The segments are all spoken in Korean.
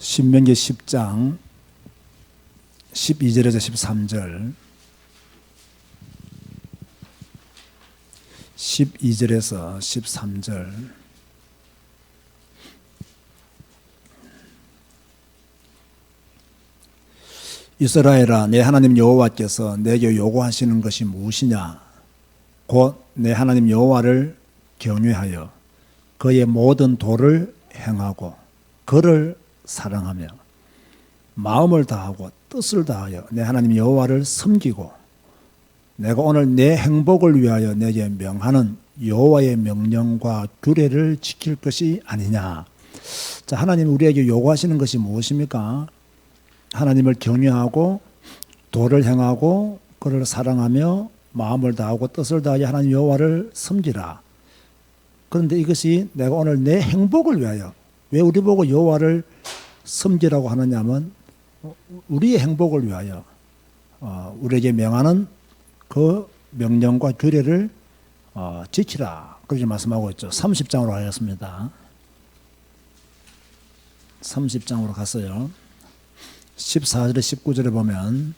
신명기 10장 12절에서 13절 12절에서 13절 이스라엘아, 내 하나님 여호와께서 내게 요구하시는 것이 무엇이냐? 곧 내 하나님 여호와를 경외하여 그의 모든 도를 행하고 그를 사랑하며 마음을 다하고 뜻을 다하여 내 하나님 여호와를 섬기고 내가 오늘 내 행복을 위하여 내게 명하는 여호와의 명령과 규례를 지킬 것이 아니냐. 자, 하나님 우리에게 요구하시는 것이 무엇입니까? 하나님을 경외하고 도를 행하고 그를 사랑하며 마음을 다하고 뜻을 다하여 하나님 여호와를 섬기라. 그런데 이것이 내가 오늘 내 행복을 위하여, 왜 우리 보고 여호와를 섬기라고 하느냐면 우리의 행복을 위하여 우리에게 명하는 그 명령과 규례를 지키라. 그렇게 말씀하고 있죠. 30장으로 가겠습니다. 30장으로 갔어요. 14절에 19절에 보면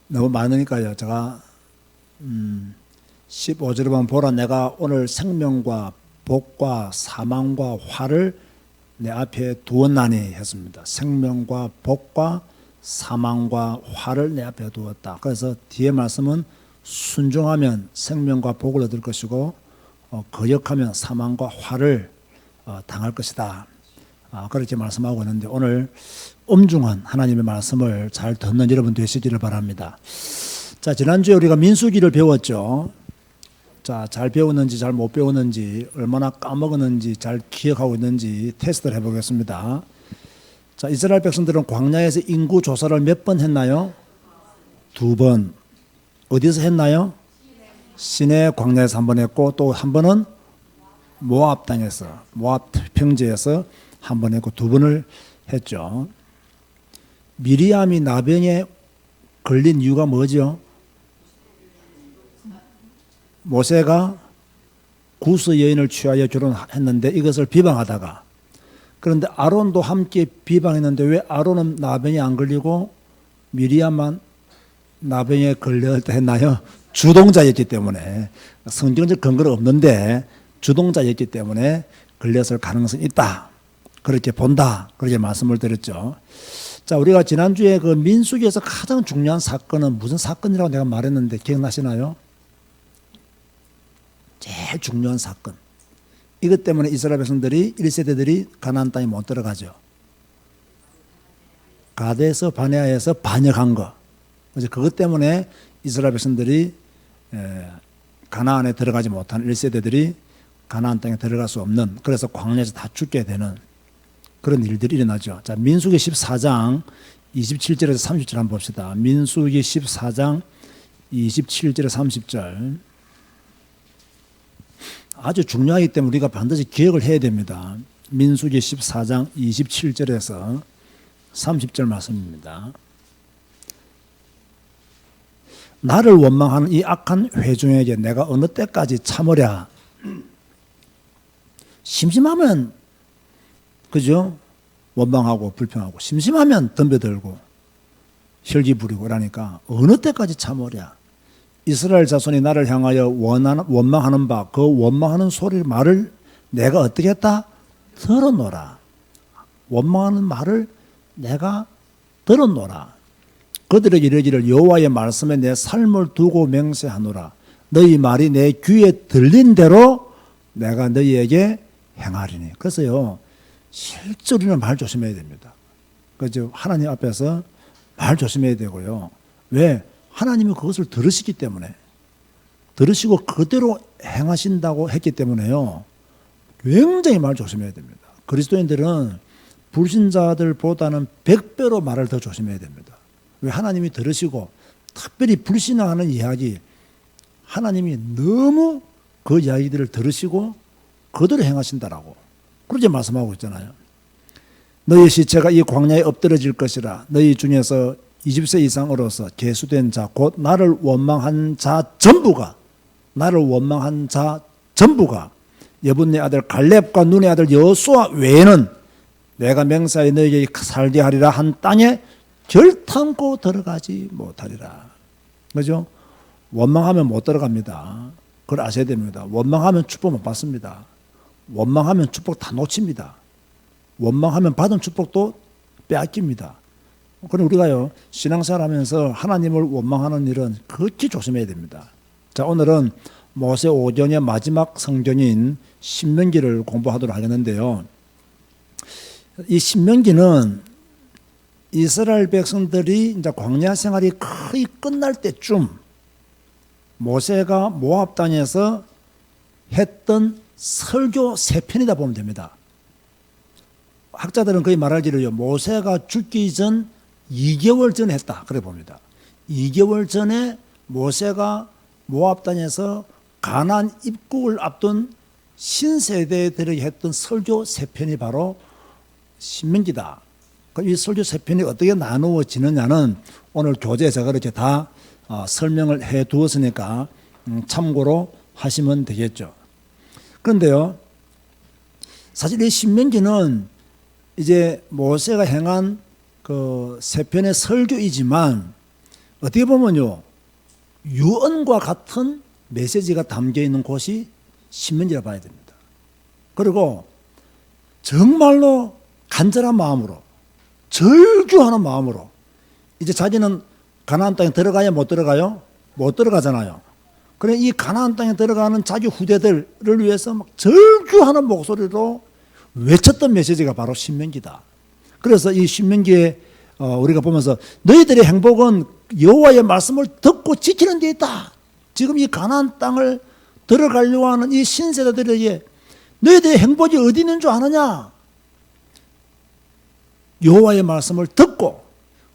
너무 많으니까요. 제가 15절에 보면 보라, 내가 오늘 생명과 복과 사망과 화를 내 앞에 두었나니 했습니다. 생명과 복과 사망과 화를 내 앞에 두었다. 그래서 뒤에 말씀은 순종하면 생명과 복을 얻을 것이고 거역하면 사망과 화를 당할 것이다. 그렇게 말씀하고 있는데 오늘 엄중한 하나님의 말씀을 잘 듣는 여러분 되시기를 바랍니다. 자, 지난주에 우리가 민수기를 배웠죠. 자, 잘 배웠는지 잘 못 배웠는지, 얼마나 까먹었는지, 잘 기억하고 있는지 테스트를 해보겠습니다. 자, 이스라엘 백성들은 광야에서 인구 조사를 몇 번 했나요? 2번. 어디서 했나요? 시내 광야에서 한 번 했고, 또 한 번은 모압 땅에서, 모압 평지에서 한 번 했고, 2번을 했죠. 미리암이 나병에 걸린 이유가 뭐죠? 모세가 구스 여인을 취하여 결혼했는데 이것을 비방하다가, 그런데 아론도 함께 비방했는데 왜 아론은 나병에 안 걸리고 미리암만 나병에 걸렸다 했나요? 주동자였기 때문에. 성경적 근거는 없는데 주동자였기 때문에 걸렸을 가능성이 있다. 그렇게 본다. 그렇게 말씀을 드렸죠. 자, 우리가 지난주에 그 민수기에서 가장 중요한 사건은 무슨 사건이라고 내가 말했는데 기억나시나요? 제일 중요한 사건. 이것 때문에 이스라엘 백성들이 1세대들이 가나안 땅에 못 들어가죠. 가데스 바네아에서 반역한 거. 그래서 그것 때문에 이스라엘 백성들이 가나안에 들어가지 못한 1세대들이 가나안 땅에 들어갈 수 없는, 그래서 광야에서 다 죽게 되는 그런 일들이 일어나죠. 자, 민수기 14장 27절에서 30절 한번 봅시다. 민수기 14장 27절에서 30절. 아주 중요하기 때문에 우리가 반드시 기억을 해야 됩니다. 민수기 14장 27절에서 30절 말씀입니다. 나를 원망하는 이 악한 회중에게 내가 어느 때까지 참으랴. 심심하면, 그죠? 원망하고 불평하고, 심심하면 덤벼들고 혈기 부리고 그러니까 어느 때까지 참으랴. 이스라엘 자손이 나를 향하여 원망하는 바, 그 원망하는 소리 말을 내가 어떻게 했다? 들어노라. 원망하는 말을 내가 들어노라. 그들에게 이르기를 여호와의 말씀에 내 삶을 두고 맹세하노라. 너희 말이 내 귀에 들린 대로 내가 너희에게 행하리니. 그래서요, 실제 우리는 말 조심해야 됩니다. 그죠? 하나님 앞에서 말 조심해야 되고요. 왜? 하나님이 그것을 들으시기 때문에, 들으시고 그대로 행하신다고 했기 때문에요, 굉장히 말 조심해야 됩니다. 그리스도인들은 불신자들보다는 100배로 말을 더 조심해야 됩니다. 왜? 하나님이 들으시고, 특별히 불신앙하는 이야기, 하나님이 너무 그 이야기들을 들으시고 그대로 행하신다라고 그렇게 말씀하고 있잖아요. 너희 시체가 이 광야에 엎드러질 것이라. 너희 중에서 20세 이상으로서 계수된 자 곧 나를 원망한 자 전부가 여분네 아들 갈렙과 눈의 아들 여호수아 외에는 내가 맹세하여 너희에게 살게 하리라 한 땅에 결탄코 들어가지 못하리라. 그죠? 원망하면 못 들어갑니다. 그걸 아셔야 됩니다. 원망하면 축복 못 받습니다. 원망하면 축복 다 놓칩니다. 원망하면 받은 축복도 빼앗깁니다. 그럼 우리가요, 신앙생활 하면서 하나님을 원망하는 일은 극히 조심해야 됩니다. 자, 오늘은 모세 오경의 마지막 성경인 신명기를 공부하도록 하겠는데요. 이 신명기는 이스라엘 백성들이 이제 광야 생활이 거의 끝날 때쯤 모세가 모압 땅에서 했던 설교 세 편이다 보면 됩니다. 학자들은 거의 말하기를요, 모세가 죽기 전 2개월 전에 했다 그래 봅니다. 2개월 전에 모세가 모압 땅에서 가나안 입국을 앞둔 신세대들에게 했던 설교 세 편이 바로 신명기다. 이 설교 세 편이 어떻게 나누어지느냐는 오늘 교재에서 그렇게 다 설명을 해 두었으니까 참고로 하시면 되겠죠. 그런데요, 사실 이 신명기는 이제 모세가 행한 그 세 편의 설교이지만 어떻게 보면요, 유언과 같은 메시지가 담겨 있는 곳이 신명기라 봐야 됩니다. 그리고 정말로 간절한 마음으로, 절규하는 마음으로, 이제 자기는 가나안 땅에 들어가야 못 들어가요? 못 들어가잖아요. 그래 이 가나안 땅에 들어가는 자기 후대들을 위해서 막 절규하는 목소리로 외쳤던 메시지가 바로 신명기다. 그래서 이 신명기에 우리가 보면서 너희들의 행복은 여호와의 말씀을 듣고 지키는 데 있다. 지금 이 가나안 땅을 들어가려고 하는 이 신세대들에게 너희들의 행복이 어디 있는 줄 아느냐? 여호와의 말씀을 듣고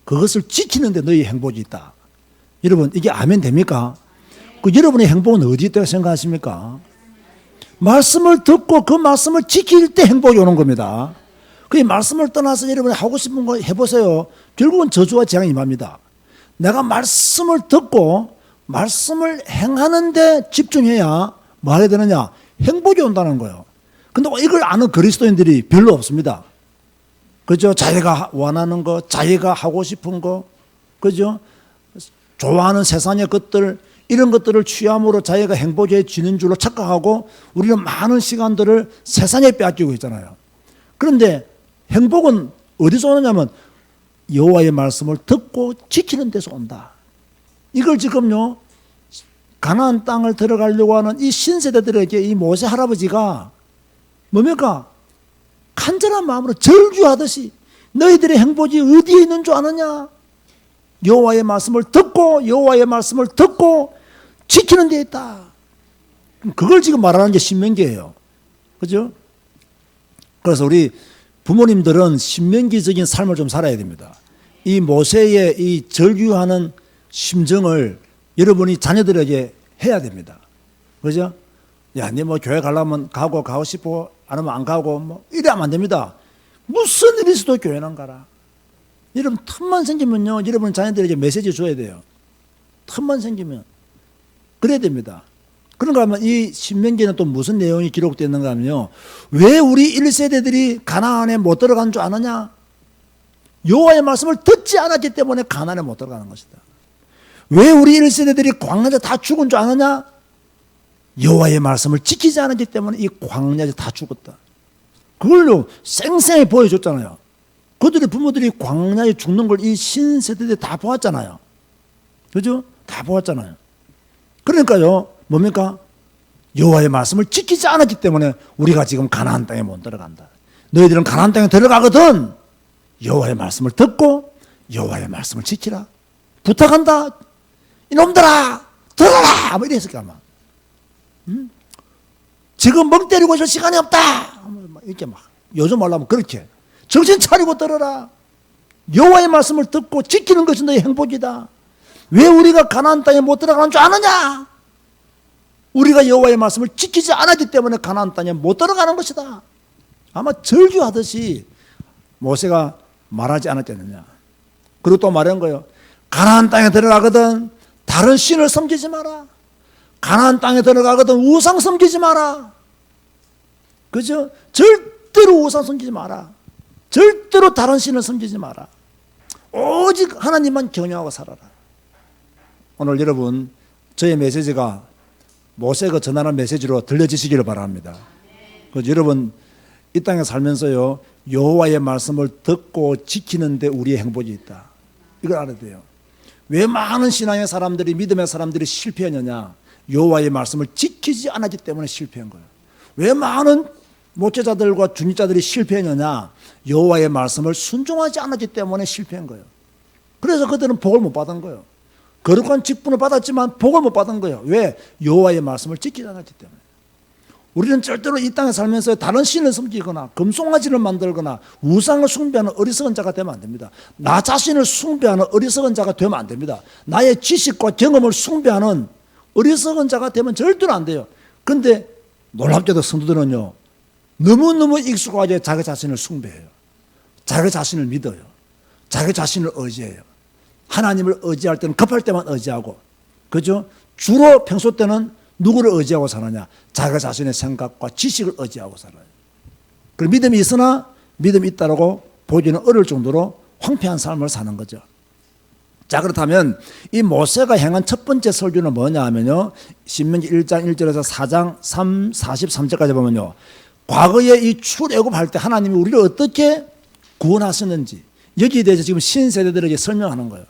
그것을 지키는 데 너희 행복이 있다. 여러분 이게 아멘 됩니까? 그 여러분의 행복은 어디 있다고 생각하십니까? 말씀을 듣고 그 말씀을 지킬 때 행복이 오는 겁니다. 그 말씀을 떠나서 여러분이 하고 싶은 거 해보세요. 결국은 저주와 재앙이 임합니다. 내가 말씀을 듣고 말씀을 행하는데 집중해야 뭐 하게 되느냐? 행복이 온다는 거예요. 근데 이걸 아는 그리스도인들이 별로 없습니다. 그죠? 자기가 원하는 거, 자기가 하고 싶은 거, 그죠? 좋아하는 세상의 것들, 이런 것들을 취함으로 자기가 행복해지는 줄로 착각하고 우리는 많은 시간들을 세상에 빼앗기고 있잖아요. 그런데 행복은 어디서 오느냐면 여호와의 말씀을 듣고 지키는 데서 온다. 이걸 지금요, 가나안 땅을 들어가려고 하는 이 신세대들에게 이 모세 할아버지가 뭡니까? 간절한 마음으로 절규하듯이 너희들의 행복이 어디에 있는 줄 아느냐? 여호와의 말씀을 듣고 지키는 데 있다. 그걸 지금 말하는 게 신명기예요. 그죠? 그래서 우리 부모님들은 신명기적인 삶을 좀 살아야 됩니다. 이 모세의 이 절규하는 심정을 여러분이 자녀들에게 해야 됩니다. 그죠? 야, 니 뭐 교회 가려면 가고 싶고 안 하면 안 가고 뭐 이래하면 안 됩니다. 무슨 일이 있어도 교회는 가라. 여러분 틈만 생기면요, 여러분 자녀들에게 메시지 줘야 돼요. 틈만 생기면 그래야 됩니다. 그런가 하면 이 신명기는 또 무슨 내용이 기록되어 있는가 하면요, 왜 우리 1세대들이 가나안에 못 들어간 줄 아느냐? 여호와의 말씀을 듣지 않았기 때문에 가나안에 못 들어가는 것이다. 왜 우리 1세대들이 광야에서 다 죽은 줄 아느냐? 여호와의 말씀을 지키지 않았기 때문에 이 광야에서 다 죽었다. 그걸로 생생히 보여줬잖아요. 그들의 부모들이 광야에 죽는 걸 이 신세대들이 다 보았잖아요. 그죠? 다 보았잖아요. 그러니까요, 뭡니까? 여호와의 말씀을 지키지 않았기 때문에 우리가 지금 가나안 땅에 못 들어간다. 너희들은 가나안 땅에 들어가거든 여호와의 말씀을 듣고 여호와의 말씀을 지키라. 부탁한다. 이놈들아 들어라. 뭐 이랬을까 아마. 지금 멍 때리고 있을 시간이 없다. 이렇게 막 요즘 말하면 그렇게 정신 차리고 들어라. 여호와의 말씀을 듣고 지키는 것이 너의 행복이다. 왜 우리가 가나안 땅에 못 들어가는 줄 아느냐? 우리가 여호와의 말씀을 지키지 않았기 때문에 가나안 땅에 못 들어가는 것이다. 아마 절규하듯이 모세가 말하지 않았겠느냐. 그리고 또 말한 거예요. 가나안 땅에 들어가거든 다른 신을 섬기지 마라. 가나안 땅에 들어가거든 우상 섬기지 마라. 그죠? 절대로 우상 섬기지 마라. 절대로 다른 신을 섬기지 마라. 오직 하나님만 경외하고 살아라. 오늘 여러분 저의 메시지가 모세가 전하는 메시지로 들려지시기를 바랍니다. 그래서 여러분 이 땅에 살면서요 여호와의 말씀을 듣고 지키는데 우리의 행복이 있다. 이걸 알아야 돼요. 왜 많은 신앙의 사람들이 믿음의 사람들이 실패했느냐. 여호와의 말씀을 지키지 않았기 때문에 실패한 거예요. 왜 많은 목회자들과 중직자들이 실패했느냐. 여호와의 말씀을 순종하지 않았기 때문에 실패한 거예요. 그래서 그들은 복을 못 받은 거예요. 거룩한 직분을 받았지만 복을 못 받은 거예요. 왜? 여호와의 말씀을 지키지 않았기 때문에. 우리는 절대로 이 땅에 살면서 다른 신을 섬기거나 금송아지를 만들거나 우상을 숭배하는 어리석은 자가 되면 안 됩니다. 나 자신을 숭배하는 어리석은 자가 되면 안 됩니다. 나의 지식과 경험을 숭배하는 어리석은 자가 되면 절대로 안 돼요. 그런데 놀랍게도 성도들은요 너무너무 익숙하게 자기 자신을 숭배해요. 자기 자신을 믿어요. 자기 자신을 의지해요. 하나님을 의지할 때는 급할 때만 의지하고, 그죠? 주로 평소 때는 누구를 의지하고 사느냐? 자기 자신의 생각과 지식을 의지하고 살아요. 그 믿음이 있으나 믿음이 있다라고 보기는 어려울 정도로 황폐한 삶을 사는 거죠. 자, 그렇다면 이 모세가 행한 첫 번째 설교는 뭐냐 하면요, 신명기 1장 1절에서 4장 43절까지 보면요, 과거에 이 출애굽할 때 하나님이 우리를 어떻게 구원하셨는지 여기에 대해서 지금 신세대들에게 설명하는 거예요.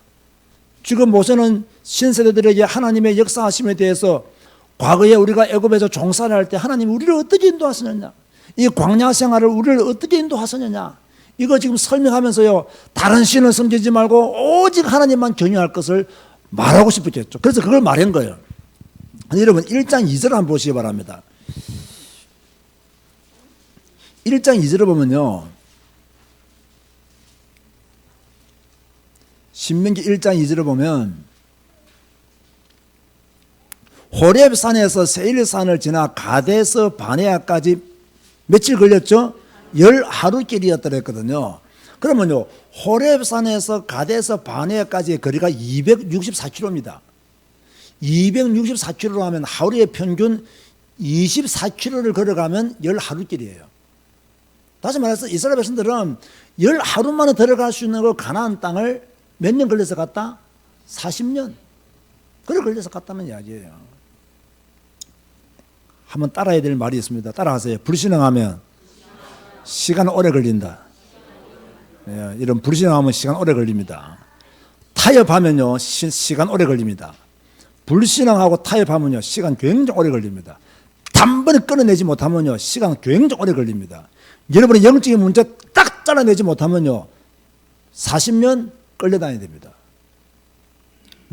지금 모세는 신세대들에게 하나님의 역사하심에 대해서 과거에 우리가 애굽에서 종살이 할 때 하나님이 우리를 어떻게 인도하셨느냐, 이 광야 생활을 우리를 어떻게 인도하셨느냐, 이거 지금 설명하면서요 다른 신을 섬기지 말고 오직 하나님만 경외할 것을 말하고 싶었겠죠. 그래서 그걸 말한 거예요. 여러분 1장 2절을 한번 보시기 바랍니다. 1장 2절을 보면요, 신명기 1장 2절을 보면 호렙산에서 세일산을 지나 가데스 바네아까지 며칠 걸렸죠? 10하루길이었더라 했거든요. 그러면요 호렙산에서 가데스 바네아까지의 거리가 264km입니다. 264km로 하면 하루에 평균 24km를 걸어가면 10하루길이에요. 다시 말해서 이스라엘 백성들은 10하루 만에 들어갈 수 있는 그 가나안 땅을 몇 년 걸려서 갔다? 40년. 그래 걸려서 갔다는 이야기예요. 한번 따라야 될 말이 있습니다. 따라하세요. 불신앙하면 시간 오래 걸린다. 예, 이런 불신앙하면 시간 오래 걸립니다. 타협하면요 시간 오래 걸립니다. 불신앙하고 타협하면요 시간 굉장히 오래 걸립니다. 단번에 끊어내지 못하면요 시간 굉장히 오래 걸립니다. 여러분의 영적인 문제 딱 잘라내지 못하면요 40년 끌려다녀야 됩니다.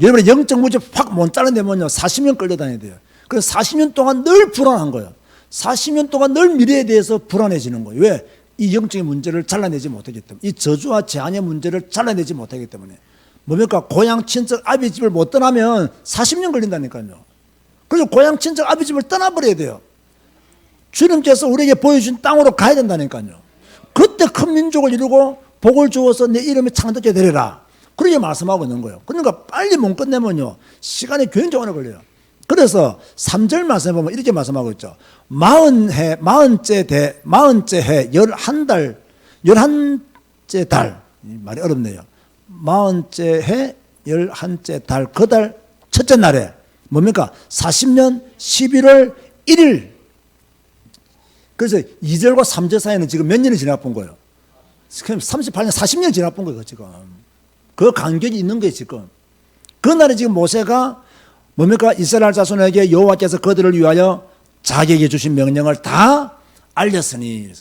여러분의 영적 문제 확 못 잘라내면요 40년 끌려다녀야 돼요. 그래서 40년 동안 늘 불안한 거예요. 40년 동안 늘 미래에 대해서 불안해지는 거예요. 왜? 이 영적인 문제를 잘라내지 못하기 때문에, 이 저주와 재앙의 문제를 잘라내지 못하기 때문에. 뭡니까? 고향 친척 아비 집을 못 떠나면 40년 걸린다니까요. 그래서 고향 친척 아비 집을 떠나버려야 돼요. 주님께서 우리에게 보여준 땅으로 가야 된다니까요. 그때 큰 민족을 이루고 복을 주어서 내 이름이 창득게 되리라. 그렇게 말씀하고 있는 거예요. 그러니까 빨리 못 끝내면요 시간이 굉장히 오래 걸려요. 그래서 3절 말씀에 보면 이렇게 말씀하고 있죠. 40해, 40째 해, 11달, 11째 달. 말이 어렵네요. 40째 해, 11째 달, 그 달 첫째 날에 뭡니까? 40년 11월 1일. 그래서 2절과 3절 사이는 지금 몇 년이 지나본 거예요? 38년, 40년 지나본 거예요, 지금. 그 간격이 있는 거예요, 지금. 그날에 지금 모세가 뭡니까? 이스라엘 자손에게 여호와께서 그들을 위하여 자기에게 주신 명령을 다 알렸으니.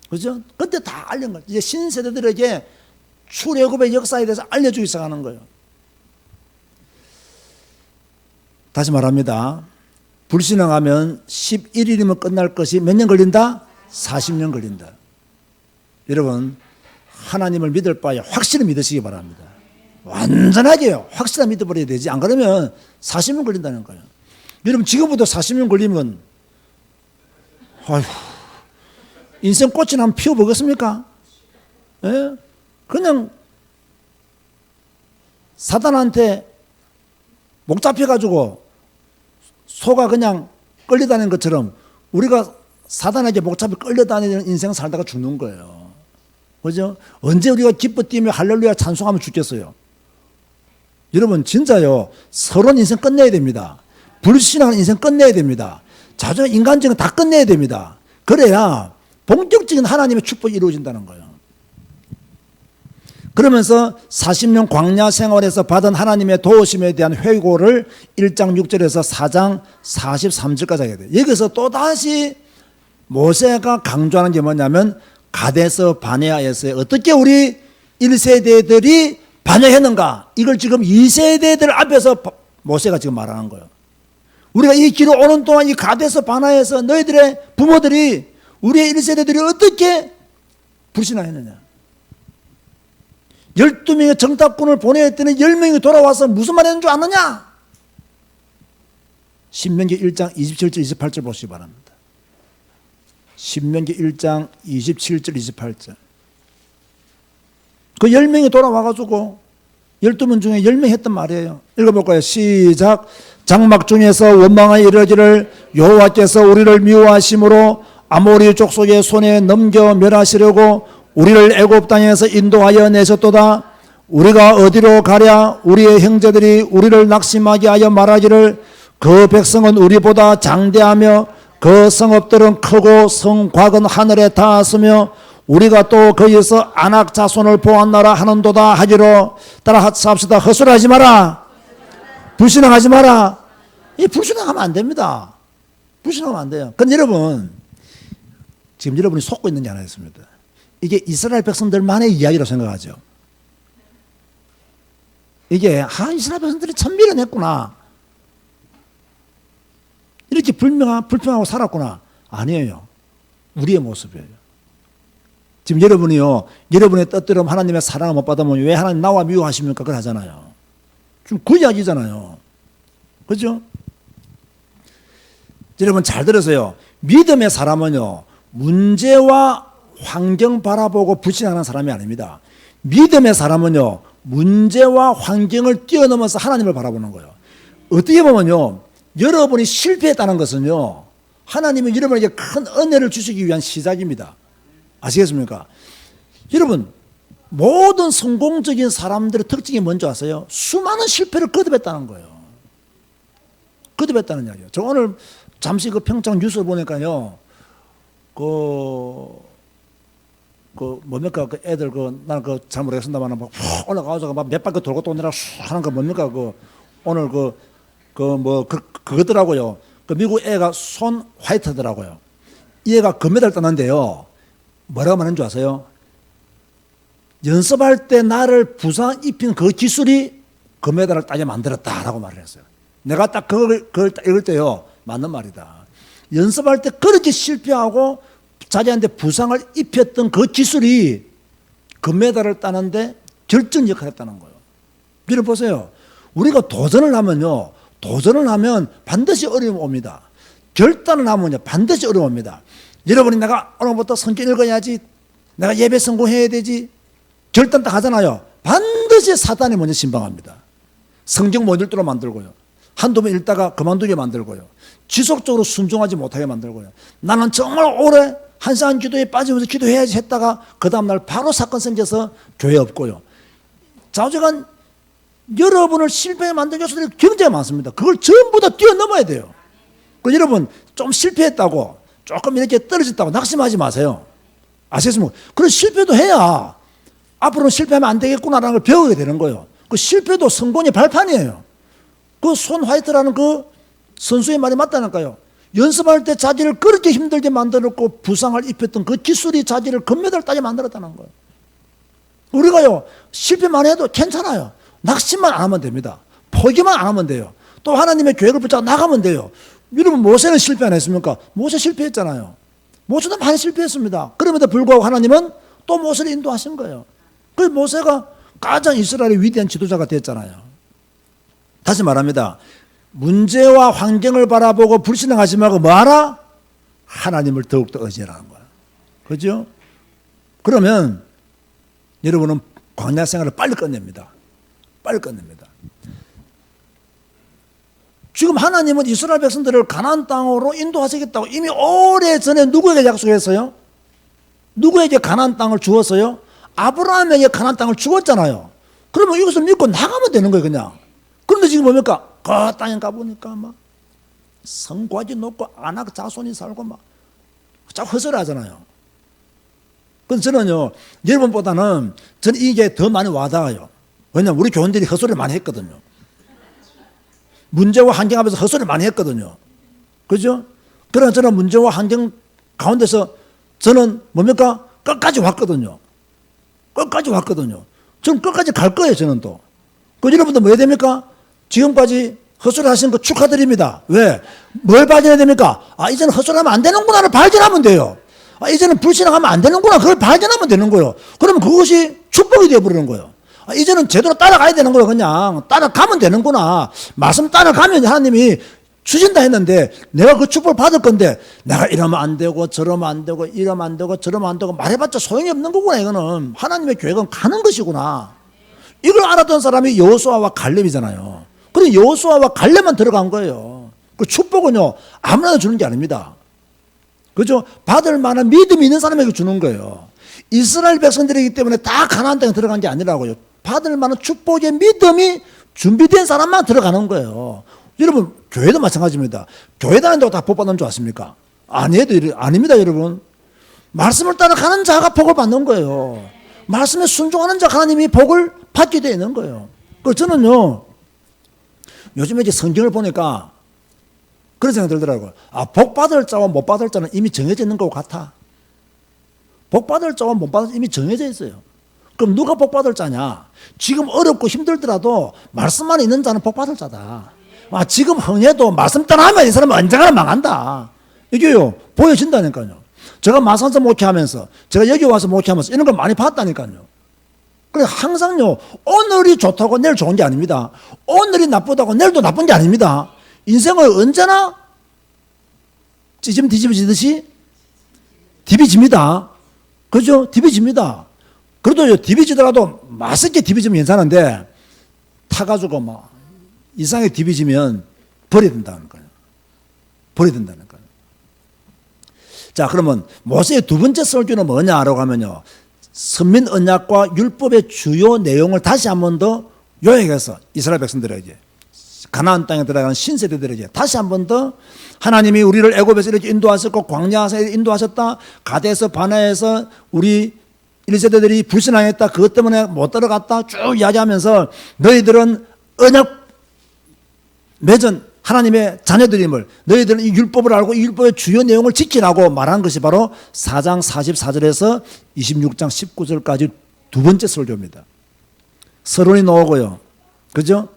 그죠? 그때 다 알린 거예요. 이제 신세대들에게 출애굽의 역사에 대해서 알려주기 시작하는 거예요. 다시 말합니다. 불신앙하면 11일이면 끝날 것이 몇 년 걸린다? 40년 걸린다. 여러분, 하나님을 믿을 바에 확실히 믿으시기 바랍니다. 완전하게요. 확실하게 믿어버려야 되지. 안 그러면 40년 걸린다는 거예요. 여러분, 지금부터 40년 걸리면, 아휴, 인생 꽃이나 한번 피워보겠습니까? 예? 그냥 사단한테 목 잡혀가지고 소가 그냥 끌려다니는 것처럼 우리가 사단에게 목 잡혀 끌려다니는 인생 살다가 죽는 거예요. 그죠? 언제 우리가 기뻐 뛰며 할렐루야 찬송하면 죽겠어요? 여러분 진짜요. 서론 인생 끝내야 됩니다. 불신앙은 인생 끝내야 됩니다. 자존 인간적인 다 끝내야 됩니다. 그래야 본격적인 하나님의 축복이 이루어진다는 거예요. 그러면서 40년 광야 생활에서 받은 하나님의 도우심에 대한 회고를 1장 6절에서 4장 43절까지 하게 돼요. 여기서 또다시 모세가 강조하는 게 뭐냐면 가데스 바네아에서 어떻게 우리 1세대들이 반역했는가, 이걸 지금 2세대들 앞에서 모세가 지금 말하는 거예요. 우리가 이 길을 오는 동안 이 가데스 바네아에서 너희들의 부모들이 우리의 1세대들이 어떻게 불신앙했느냐. 12명의 정탐꾼을 보내야 했더니 10명이 돌아와서 무슨 말 했는 줄 아느냐. 신명기 1장 27절 28절 보시기 바랍니다. 신명기 1장 27절 28절. 그 10명이 돌아와가지고 12명 중에 10명이 했던 말이에요. 읽어볼까요? 시작. 장막 중에서 원망하여 이르기를 여호와께서 우리를 미워하심으로 아모리 족속의 손에 넘겨 멸하시려고 우리를 애굽 땅에서 인도하여 내셨도다. 우리가 어디로 가랴? 우리의 형제들이 우리를 낙심하게 하여 말하기를 그 백성은 우리보다 장대하며 그 성읍들은 크고 성곽은 하늘에 닿았으며 우리가 또 거기서 안악 자손을 보았나라 하는도다 하기로. 따라 합시다. 헛소리하지 마라. 불신앙하지 마라. 이 불신앙하면 안 됩니다. 불신앙하면 안 돼요. 근데 여러분 지금 여러분이 속고 있는 게 하나 있습니다. 이게 이스라엘 백성들만의 이야기라고 생각하죠. 이게 이스라엘 백성들이 참 밀어냈구나, 이렇게 불평하고 살았구나. 아니에요. 우리의 모습이에요. 지금 여러분이요, 여러분의 뜻대로 하나님의 사랑을 못 받으면 왜 하나님 나와 미워하십니까? 그걸 하잖아요. 지금 그 이야기잖아요. 그죠? 여러분 잘 들으세요. 믿음의 사람은요, 문제와 환경 바라보고 불신하는 사람이 아닙니다. 믿음의 사람은요, 문제와 환경을 뛰어넘어서 하나님을 바라보는 거예요. 어떻게 보면요, 여러분이 실패했다는 것은요, 하나님이 여러분에게 큰 은혜를 주시기 위한 시작입니다. 아시겠습니까? 여러분, 모든 성공적인 사람들의 특징이 뭔지 아세요? 수많은 실패를 거듭했다는 거예요. 거듭했다는 이야기예요. 저 오늘 잠시 그 평창 뉴스를 보니까요, 뭡니까? 그 애들 나는 잘 모르겠습니다만 막 올라가서 막 몇 바퀴 돌고 또 내려 하는 거 뭡니까? 오늘 그거더라고요. 그 미국 애가 손 화이트더라고요. 이 애가 금메달 땄는데요, 뭐라고 말하는 줄 아세요? 연습할 때 나를 부상 입힌 그 기술이 금메달을 따게 만들었다라고 말을 했어요. 내가 딱 그걸 딱 읽을 때요, 맞는 말이다. 연습할 때 그렇게 실패하고 자기한테 부상을 입혔던 그 기술이 금메달을 따는데 결정 역할을 했다는 거예요. 여러분 보세요. 우리가 도전을 하면요, 도전을 하면 반드시 어려움이 옵니다. 결단을 하면요, 반드시 어려움이 옵니다. 여러분이 내가 오늘부터 성경 읽어야지, 내가 예배 성공해야 되지, 결단 딱 하잖아요. 반드시 사단이 먼저 신방합니다. 성경 못 읽도록 만들고요, 한두 번 읽다가 그만두게 만들고요, 지속적으로 순종하지 못하게 만들고요, 나는 정말 오래 한 시간 기도에 빠지면서 기도해야지 했다가 그 다음날 바로 사건 생겨서 교회 없고요. 좌우지간 여러분을 실패에 만든 요소들이 굉장히 많습니다. 그걸 전부 다 뛰어넘어야 돼요. 그 여러분 좀 실패했다고 조금 이렇게 떨어졌다고 낙심하지 마세요. 아시겠습니까? 그런 실패도 해야 앞으로는 실패하면 안 되겠구나라는 걸 배우게 되는 거예요. 그 실패도 성공의 발판이에요. 그 손 화이트라는 그 선수의 말이 맞다니까요. 연습할 때 자기를 그렇게 힘들게 만들었고 부상을 입혔던 그 기술이 자기를 금메달 따게 만들었다는 거예요. 우리가요, 실패만 해도 괜찮아요. 낙심만 안 하면 됩니다. 포기만 안 하면 돼요. 또 하나님의 계획을 붙잡고 나가면 돼요. 여러분 모세는 실패 안 했습니까? 모세 실패했잖아요. 모세도 많이 실패했습니다. 그럼에도 불구하고 하나님은 또 모세를 인도하신 거예요. 그래서 모세가 가장 이스라엘의 위대한 지도자가 됐잖아요. 다시 말합니다. 문제와 환경을 바라보고 불신앙하지 말고 뭐하라? 하나님을 더욱더 의지하라는 거야. 그죠? 그러면 여러분은 광야 생활을 빨리 끝냅니다. 빨리 끝냅니다. 지금 하나님은 이스라엘 백성들을 가나안 땅으로 인도하시겠다고 이미 오래전에 누구에게 약속했어요? 누구에게 가나안 땅을 주었어요? 아브라함에게 가나안 땅을 주었잖아요. 그러면 이것을 믿고 나가면 되는 거예요, 그냥. 그런데 지금 뭡니까? 그 땅에 가보니까 막 성곽이 높고 아낙 자손이 살고 막 자꾸 헛소리하잖아요. 그래서 저는요, 여러분보다는 저는 이게 더 많이 와닿아요. 왜냐하면 우리 교원들이 헛소리를 많이 했거든요. 문제와 환경 앞에서 헛소리를 많이 했거든요. 그죠? 그러나 저는 문제와 환경 가운데서 저는 뭡니까? 끝까지 왔거든요. 끝까지 왔거든요. 저는 끝까지 갈 거예요, 저는 또. 그 여러분도 뭐 해야 됩니까? 지금까지 헛소리 하시는 거 축하드립니다. 왜? 뭘 발견해야 됩니까? 아, 이제는 헛소리하면 안 되는구나를 발견하면 돼요. 아, 이제는 불신앙하면 안 되는구나. 그걸 발견하면 되는 거예요. 그러면 그것이 축복이 되어버리는 거예요. 아, 이제는 제대로 따라가야 되는 거예요. 그냥 따라가면 되는구나. 말씀 따라가면 하나님이 주신다 했는데 내가 그 축복을 받을 건데 내가 이러면 안 되고 저러면 안 되고 이러면 안 되고 저러면 안 되고 말해봤자 소용이 없는 거구나. 이거는 하나님의 계획은 가는 것이구나. 이걸 알았던 사람이 여호수아와 갈렙이잖아요. 그런데 여호수아와 갈렙만 들어간 거예요. 그 축복은요 아무나 주는 게 아닙니다. 그죠? 받을 만한 믿음이 있는 사람에게 주는 거예요. 이스라엘 백성들이기 때문에 다 가나안 땅에 들어간 게 아니라고요. 받을 만한 축복의 믿음이 준비된 사람만 들어가는 거예요. 여러분 교회도 마찬가지입니다. 교회 다닌다고 다 복 받는 줄 아십니까? 아닙니다, 여러분. 말씀을 따라가는 자가 복을 받는 거예요. 말씀에 순종하는 자가 하나님이 복을 받게 되어 있는 거예요. 그래서 저는요 요즘에 이제 성경을 보니까 그런 생각이 들더라고요. 아, 복 받을 자와 못 받을 자는 이미 정해져 있는 것 같아. 복 받을 자와 못 받을 자 이미 정해져 있어요. 그럼 누가 복 받을 자냐? 지금 어렵고 힘들더라도 말씀만 있는 자는 복 받을 자다. 아, 지금 흥해도 말씀 따라하면 이 사람은 언젠가 망한다. 이게요 보여진다니까요. 제가 마산서 목회하면서 제가 여기 와서 목회하면서 이런 걸 많이 봤다니까요. 그래 항상요 오늘이 좋다고 내일 좋은 게 아닙니다. 오늘이 나쁘다고 내일도 나쁜 게 아닙니다. 인생을 언제나 찌짐 뒤집어지듯이 디비집니다. 그죠? 디비집니다. 그래도 디비지더라도 맛있게 디비지면 괜찮은데 타가지고 막 이상하게 디비지면 버려야 된다는 거예요. 버려야 된다는 거예요. 자, 그러면 모세의 두 번째 설교는 뭐냐라고 하면요. 선민 언약과 율법의 주요 내용을 다시 한 번 더 요약해서 이스라엘 백성들에게 가나안 땅에 들어간 신세대들에게 다시 한 번 더 하나님이 우리를 애굽에서 이렇게 인도하셨고 광야에서 인도하셨다. 가데스 바네에서 우리 1세대들이 불신앙했다. 그것 때문에 못 들어갔다. 쭉 이야기하면서 너희들은 언약 맺은 하나님의 자녀들임을 너희들은 이 율법을 알고 이 율법의 주요 내용을 지키라고 말한 것이 바로 4장 44절에서 26장 19절까지 두 번째 설교입니다. 서론이 나오고요. 그죠?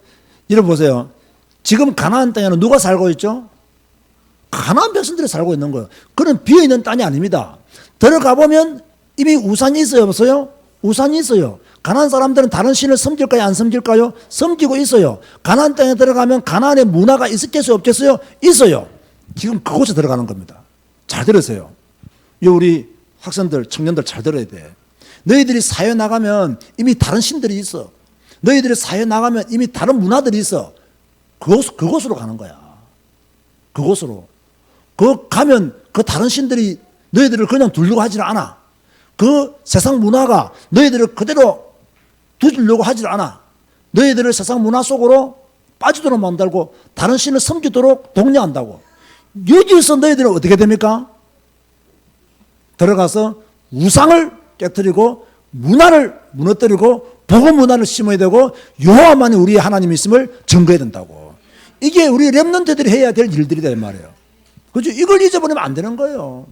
여러분 보세요. 지금 가나안 땅에는 누가 살고 있죠? 가나안 백성들이 살고 있는 거예요. 그건 비어있는 땅이 아닙니다. 들어가 보면 이미 우산이 있어요, 없어요? 우산이 있어요. 가나안 사람들은 다른 신을 섬길까요, 안 섬길까요? 섬기고 있어요. 가나안 땅에 들어가면 가나안의 문화가 있겠어요, 없겠어요? 있어요. 지금 그곳에 들어가는 겁니다. 잘 들으세요. 우리 학생들, 청년들 잘 들어야 돼. 너희들이 사회 나가면 이미 다른 신들이 있어. 너희들이 사회 나가면 이미 다른 문화들이 있어. 그곳으로 가는 거야. 그곳으로. 그 가면 그 다른 신들이 너희들을 그냥 두려고 하질 않아. 그 세상 문화가 너희들을 그대로 두려고 하질 않아. 너희들을 세상 문화 속으로 빠지도록 만들고 다른 신을 섬기도록 독려한다고. 여기서 너희들은 어떻게 됩니까? 들어가서 우상을 깨뜨리고 문화를 무너뜨리고 복음 문화를 심어야 되고 여호와만이 우리의 하나님이 있음을 증거해야 된다고. 이게 우리 렘넌트들이 해야 될 일들이다 이 말이에요. 그렇죠? 이걸 잊어버리면 안 되는 거예요.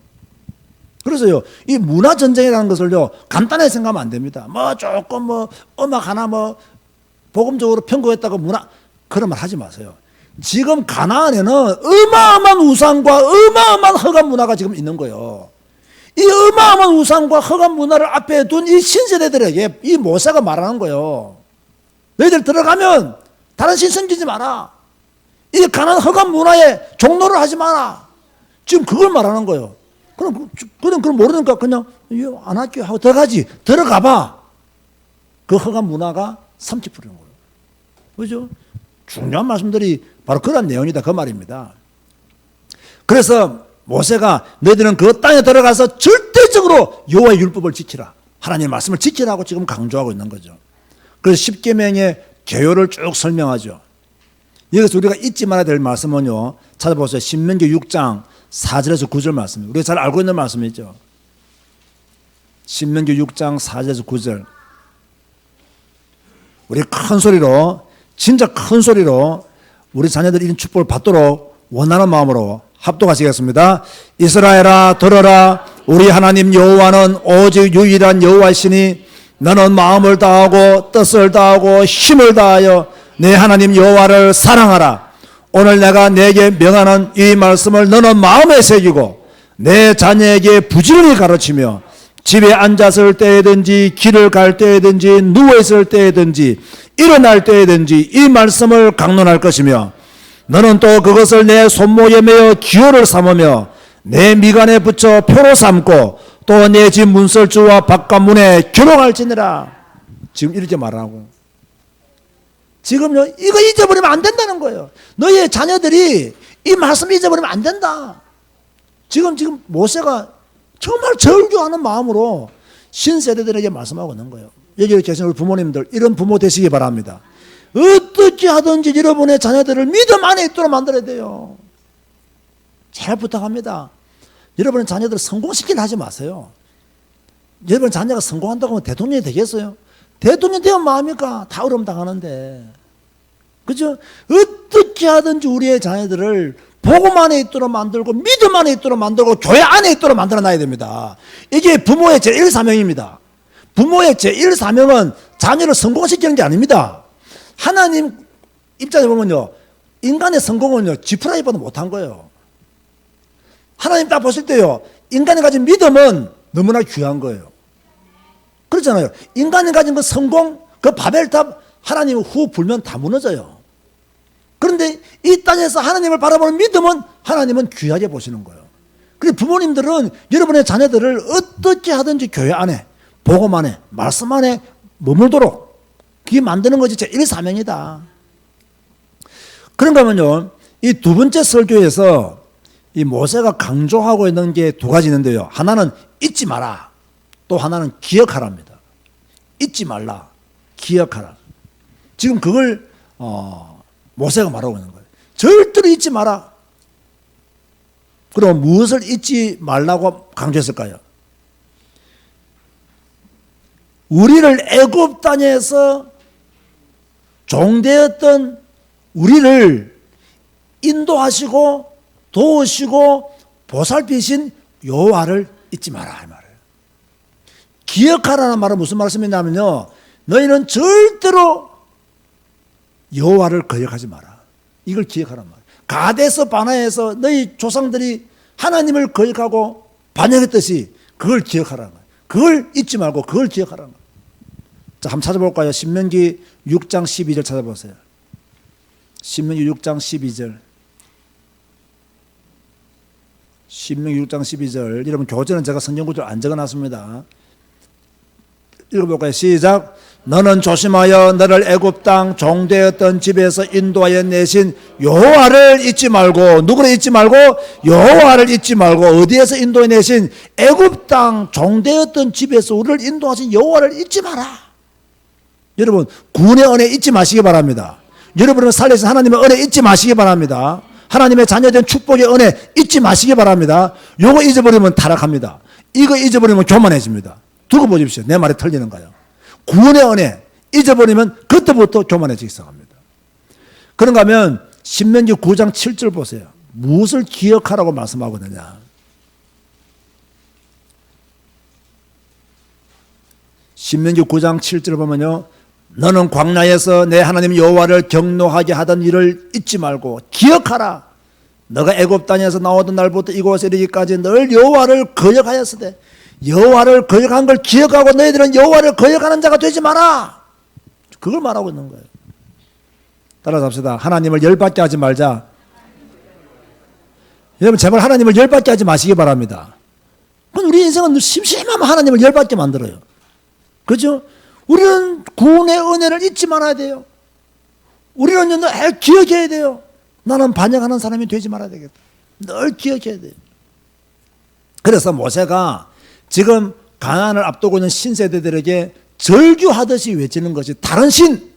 그래서요, 이 문화 전쟁이라는 것을요, 간단하게 생각하면 안 됩니다. 뭐 조금 뭐 음악 하나 뭐 복음적으로 편곡했다고 그런 말 하지 마세요. 지금 가나안에는 어마어마한 우상과 어마어마한 허감 문화가 지금 있는 거예요. 이 어마어마한 우상과 허감 문화를 앞에 둔 이 신세대들에게 이 모세가 말하는 거예요. 너희들 들어가면 다른 신 섬기지 마라. 이 가나안 허감 문화에 종노를 하지 마라. 지금 그걸 말하는 거예요. 그럼 그걸 모르니까 그냥 안 할게요 하고 들어가지. 들어가 봐. 그 허간 문화가 삼치 뿌리는 거예요. 그죠? 중요한 말씀들이 바로 그런 내용이다 그 말입니다. 그래서 모세가 너희들은 그 땅에 들어가서 절대적으로 여호와의 율법을 지키라. 하나님의 말씀을 지키라고 지금 강조하고 있는 거죠. 그래서 십계명의 개요를 쭉 설명하죠. 여기서 우리가 잊지 말아야 될 말씀은요. 찾아보세요. 신명기 6장 4절에서 9절 말씀입니다. 우리가 잘 알고 있는 말씀이죠. 신명기 6장 4절에서 9절. 우리 큰 소리로 진짜 큰 소리로 우리 자녀들이 이런 축복을 받도록 원하는 마음으로 합독하시겠습니다. 이스라엘아 들어라. 우리 하나님 여호와는 오직 유일한 여호와이시니 너는 마음을 다하고 뜻을 다하고 힘을 다하여 내 하나님 여호와를 사랑하라. 오늘 내가 내게 명하는 이 말씀을 너는 마음에 새기고 내 자녀에게 부지런히 가르치며 집에 앉았을 때든지 길을 갈 때든지 누워있을 때든지 일어날 때든지 이 말씀을 강론할 것이며 너는 또 그것을 내 손목에 매어 기호를 삼으며 내 미간에 붙여 표로 삼고 또 내 집 문설주와 바깥문에 기록할지니라. 지금 이렇게 말하고 지금요 이거 잊어버리면 안 된다는 거예요. 너희의 자녀들이 이 말씀 잊어버리면 안 된다. 지금 모세가 정말 절규하는 마음으로 신세대들에게 말씀하고 있는 거예요. 여기 계신 우리 부모님들 이런 부모 되시기 바랍니다. 어떻게 하든지 여러분의 자녀들을 믿음 안에 있도록 만들어야 돼요. 잘 부탁합니다. 여러분의 자녀들을 성공시키려 하지 마세요. 여러분 자녀가 성공한다고 하면 대통령이 되겠어요? 대통령 되면 뭐합니까? 다 어려움 당하는데. 그죠? 어떻게 하든지 우리의 자녀들을 복음 안에 있도록 만들고 믿음 안에 있도록 만들고 교회 안에 있도록 만들어 놔야 됩니다. 이게 부모의 제1사명입니다. 부모의 제1사명은 자녀를 성공시키는 게 아닙니다. 하나님 입장에 보면요, 인간의 성공은요 지푸라기보다 못한 거예요. 하나님 딱 보실 때요, 인간이 가진 믿음은 너무나 귀한 거예요. 그렇잖아요. 인간이 가진 그 성공, 그 바벨탑 하나님 후 불면 다 무너져요. 그런데 이 땅에서 하나님을 바라보는 믿음은 하나님은 귀하게 보시는 거예요. 그래서 부모님들은 여러분의 자녀들을 어떻게 하든지 교회 안에, 복음 안에, 말씀 안에 머물도록 그게 만드는 것이 제 1사명이다. 그런가 하면요, 이 두 번째 설교에서 이 모세가 강조하고 있는 게 두 가지 있는데요. 하나는 잊지 마라. 또 하나는 기억하랍니다. 잊지 말라. 기억하라. 지금 그걸 모세가 말하고 있는 거예요. 절대로 잊지 마라. 그럼 무엇을 잊지 말라고 강조했을까요? 우리를 애굽 땅에서 종되었던 우리를 인도하시고 도우시고 보살피신 여호와를 잊지 마라 이 말이에요. 기억하라는 말은 무슨 말씀이냐면요, 너희는 절대로 여호와를 거역하지 마라. 이걸 기억하란 말이에요. 가데스 바나에서 너희 조상들이 하나님을 거역하고 반역했듯이 그걸 기억하라는 거예요. 그걸 잊지 말고 그걸 기억하라는 거예요. 자, 한번 찾아볼까요? 신명기 6장 12절 찾아보세요. 신명기 6장 12절. 신명기 6장 12절. 여러분 교재는 제가 성경 구절 안 적어놨습니다. 읽어볼까요? 시작. 너는 조심하여 너를 애굽 땅 종되었던 집에서 인도하여 내신 여호와를 잊지 말고, 누구를 잊지 말고? 여호와를 잊지 말고. 어디에서 인도해 내신? 애굽 땅 종되었던 집에서 우리를 인도하신 여호와를 잊지 마라. 여러분 구원의 은혜 잊지 마시기 바랍니다. 여러분을 살리신 하나님의 은혜 잊지 마시기 바랍니다. 하나님의 자녀된 축복의 은혜 잊지 마시기 바랍니다. 요거 잊어버리면 타락합니다. 이거 잊어버리면 교만해집니다. 두고 보십시오. 내 말이 틀리는가요? 구원의 은혜 잊어버리면 그때부터 교만해지기 시작합니다. 그런가 하면 신명기 9장 7절 보세요. 무엇을 기억하라고 말씀하고 있느냐. 신명기 9장 7절을 보면요, 너는 광야에서 내 하나님 여호와를 경노하게 하던 일을 잊지 말고 기억하라. 너가 애굽 땅에서 나오던 날부터 이곳에 이르기까지 늘 여호와를 거역하였으되, 여호와를 거역한 걸 기억하고 너희들은 여호와를 거역하는 자가 되지 마라. 그걸 말하고 있는 거예요. 따라서 합시다. 하나님을 열받게 하지 말자. 여러분 제발 하나님을 열받게 하지 마시기 바랍니다. 우리 인생은 심심하면 하나님을 열받게 만들어요. 그렇죠? 우리는 구원의 은혜를 잊지 말아야 돼요. 우리는 늘 기억해야 돼요. 나는 반역하는 사람이 되지 말아야 되겠다. 늘 기억해야 돼요. 그래서 모세가 지금 가나안을 앞두고 있는 신세대들에게 절규하듯이 외치는 것이 다른 신,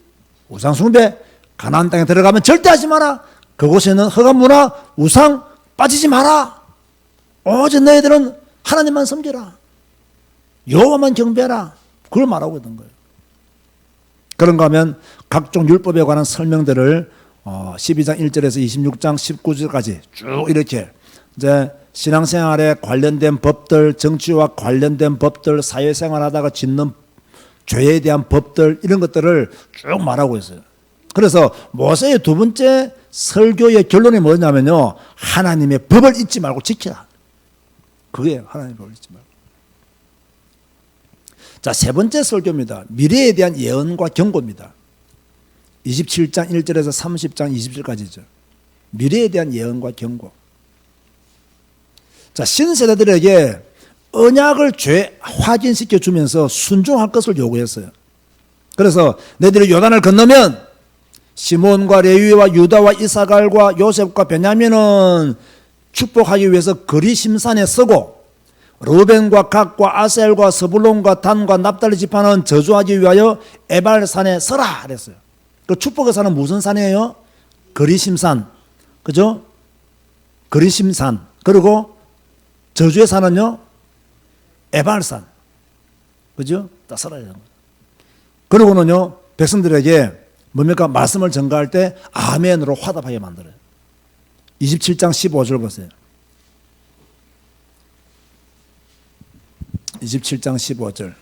우상숭배, 가나안 땅에 들어가면 절대 하지 마라. 그곳에는 흑암문화, 우상 빠지지 마라. 오직 너희들은 하나님만 섬겨라. 여호와만 경배하라. 그걸 말하고 있는 거예요. 그런가 하면 각종 율법에 관한 설명들을 12장 1절에서 26장 19절까지 쭉 이렇게 이제 신앙생활에 관련된 법들, 정치와 관련된 법들, 사회생활하다가 짓는 죄에 대한 법들 이런 것들을 쭉 말하고 있어요. 그래서 모세의 두 번째 설교의 결론이 뭐냐면요. 하나님의 법을 잊지 말고 지키라. 그게 하나님의 법을 잊지 말고. 자, 세 번째 설교입니다. 미래에 대한 예언과 경고입니다. 27장 1절에서 30장 20절까지죠. 미래에 대한 예언과 경고. 자, 신세대들에게 언약을 확인시켜 주면서 순종할 것을 요구했어요. 그래서 너희들이 요단을 건너면 시몬과 레위와 유다와 이사갈과 요셉과 베냐민은 축복하기 위해서 거리심산에 서고 루벤과 갓과 아셀과 스불론과 단과 납달리 지파는 저주하기 위하여 에발산에 서라 그랬어요. 그 축복의 산은 무슨 산이에요? 거리심산. 그죠? 거리심산. 그리고 저주의 산은요? 에발산. 그죠? 다 서라야 되는 거예요. 그리고는요, 백성들에게 뭡니까? 말씀을 전가할 때 아멘으로 화답하게 만들어요. 27장 15절 보세요. 27장 15절.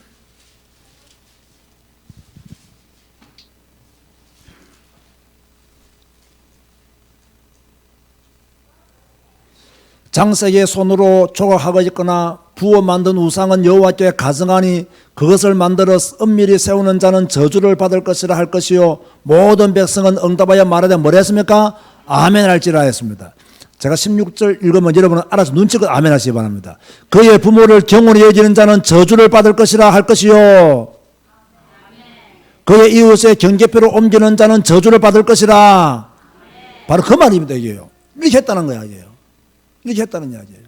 장색의 손으로 조각하고 있거나 부어 만든 우상은 여호와께 가증하니 그것을 만들어 은밀히 세우는 자는 저주를 받을 것이라 할 것이요 모든 백성은 응답하여 말하되 뭐라 했습니까? 아멘 할지라 했습니다. 제가 16절 읽으면 여러분은 알아서 눈치껏 아멘 하시기 바랍니다. 그의 부모를 경홀히 여기는 자는 저주를 받을 것이라 할 것이요 그의 이웃의 경계표를 옮기는 자는 저주를 받을 것이라. 바로 그 말입니다. 이게요. 이렇게 했다는 거야. 이게요. 이렇게 했다는 이야기예요.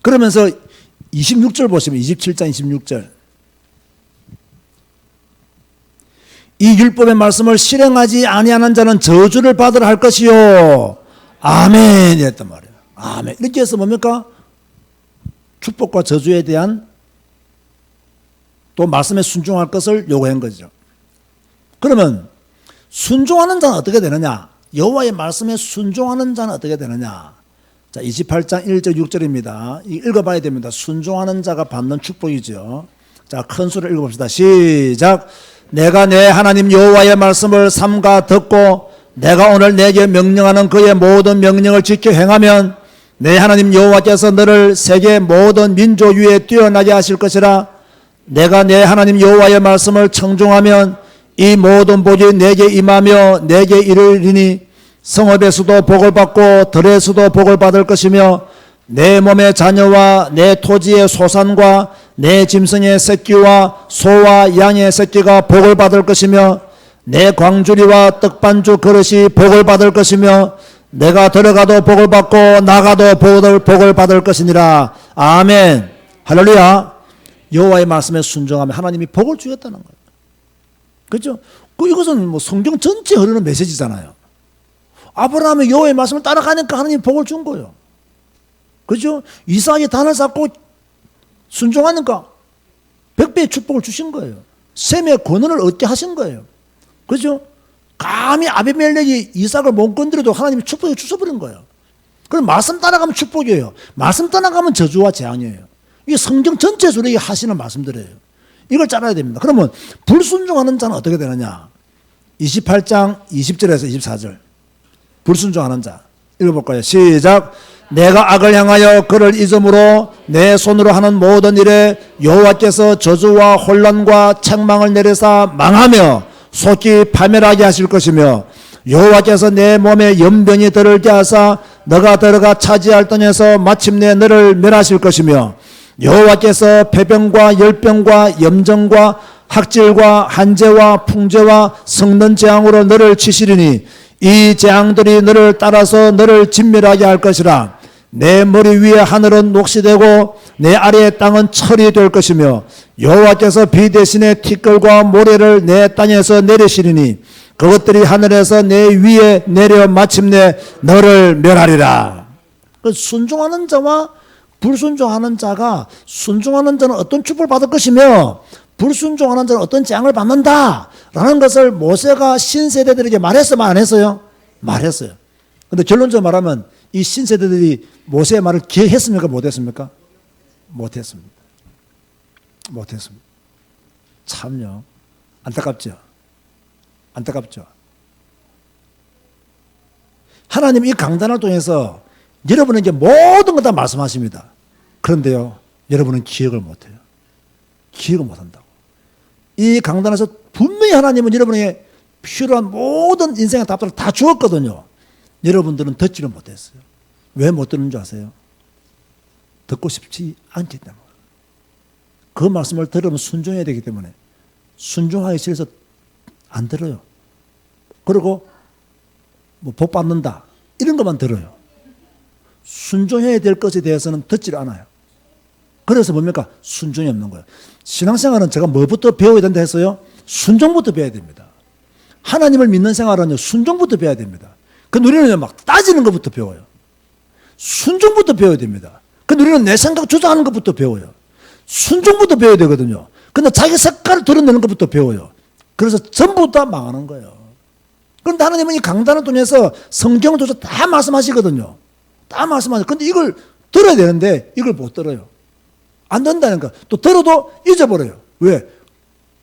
그러면서 26절 보시면 27장 26절 이 율법의 말씀을 실행하지 아니하는 자는 저주를 받으라 할 것이요 아멘 이랬단 말이에요. 아멘. 이렇게 해서 뭡니까? 축복과 저주에 대한 또 말씀에 순종할 것을 요구한 거죠. 그러면 순종하는 자는 어떻게 되느냐? 여호와의 말씀에 순종하는 자는 어떻게 되느냐? 자, 28장 1절 6절입니다. 읽어봐야 됩니다. 순종하는 자가 받는 축복이죠. 자, 큰 소리를 읽어봅시다. 시작. 내가 내 하나님 여호와의 말씀을 삼가 듣고 내가 오늘 내게 명령하는 그의 모든 명령을 지켜 행하면 내 하나님 여호와께서 너를 세계 모든 민족 위에 뛰어나게 하실 것이라. 내가 내 하나님 여호와의 말씀을 청종하면 이 모든 복이 내게 임하며 내게 이르리니 성읍에서도 복을 받고 들에서도 복을 받을 것이며 내 몸의 자녀와 내 토지의 소산과 내 짐승의 새끼와 소와 양의 새끼가 복을 받을 것이며 내 광주리와 떡반주 그릇이 복을 받을 것이며 내가 들어가도 복을 받고 나가도 복을 받을 것이니라. 아멘. 할렐루야. 여호와의 말씀에 순종하면 하나님이 복을 주겠다는 거예요. 그렇죠? 이것은 뭐 성경 전체에 흐르는 메시지잖아요. 아브라함이 여호와의 말씀을 따라가니까 하나님이 복을 준 거예요. 그렇죠? 이삭이 단을 쌓고 순종하니까 100배의 축복을 주신 거예요. 셈의 권한을 얻게 하신 거예요. 그렇죠? 감히 아비멜렉이 이삭을 못 건드려도 하나님이 축복을 주셔버린 거예요. 그럼 말씀 따라가면 축복이에요. 말씀 따라가면 저주와 재앙이에요. 이게 성경 전체에서 우리에게 하시는 말씀들이에요. 이걸 짜라야 됩니다. 그러면 불순종하는 자는 어떻게 되느냐? 28장 20절에서 24절. 불순종하는 자. 읽어볼까요? 시작. 내가 악을 향하여 그를 잊음으로 내 손으로 하는 모든 일에 여호와께서 저주와 혼란과 책망을 내리사 망하며 속히 파멸하게 하실 것이며 여호와께서 내 몸에 연병이 들게 하사 너가 들어가 차지할 땅에서 마침내 너를 멸하실 것이며 여호와께서 패병과 열병과 염정과 학질과 한재와 풍재와 성는 재앙으로 너를 치시리니 이 재앙들이 너를 따라서 너를 진멸하게 할 것이라. 내 머리 위에 하늘은 녹시되고 내 아래의 땅은 철이 될 것이며 여호와께서 비 대신에 티끌과 모래를 내 땅에서 내리시리니 그것들이 하늘에서 내 위에 내려 마침내 너를 멸하리라. 순종하는 자와 불순종하는 자가, 순종하는 자는 어떤 축복을 받을 것이며 불순종하는 자는 어떤 재앙을 받는다라는 것을 모세가 신세대들에게 말했어, 말 안 했어요? 말했어요. 근데 결론적으로 말하면 이 신세대들이 모세의 말을 기억했습니까? 못했습니까? 못했습니다. 못했습니다. 참요. 안타깝죠? 안타깝죠? 하나님 이 강단을 통해서 여러분에게 모든 것 다 말씀하십니다. 그런데요, 여러분은 기억을 못해요. 기억을 못한다고. 이 강단에서 분명히 하나님은 여러분에게 필요한 모든 인생의 답들을 다 주었거든요. 여러분들은 듣지를 못했어요. 왜 못 듣는 줄 아세요? 듣고 싶지 않기 때문에. 그 말씀을 들으면 순종해야 되기 때문에 순종하기 싫어서 안 들어요. 그리고 뭐 복 받는다 이런 것만 들어요. 순종해야 될 것에 대해서는 듣질 않아요. 그래서 뭡니까? 순종이 없는 거예요. 신앙생활은 제가 뭐부터 배워야 된다 했어요? 순종부터 배워야 됩니다. 하나님을 믿는 생활은요, 순종부터 배워야 됩니다. 그 우리는 막 따지는 것부터 배워요. 순종부터 배워야 됩니다. 그 우리는 내 생각 조작하는 것부터 배워요. 순종부터 배워야 되거든요. 근데 자기 색깔을 드러내는 것부터 배워요. 그래서 전부 다 망하는 거예요. 그런데 하나님은 이 강단을 통해서 성경을 통해서 다 말씀하시거든요. 다 말씀하셔요. 근데 이걸 들어야 되는데 이걸 못 들어요. 안 된다는 거. 또 들어도 잊어버려요. 왜?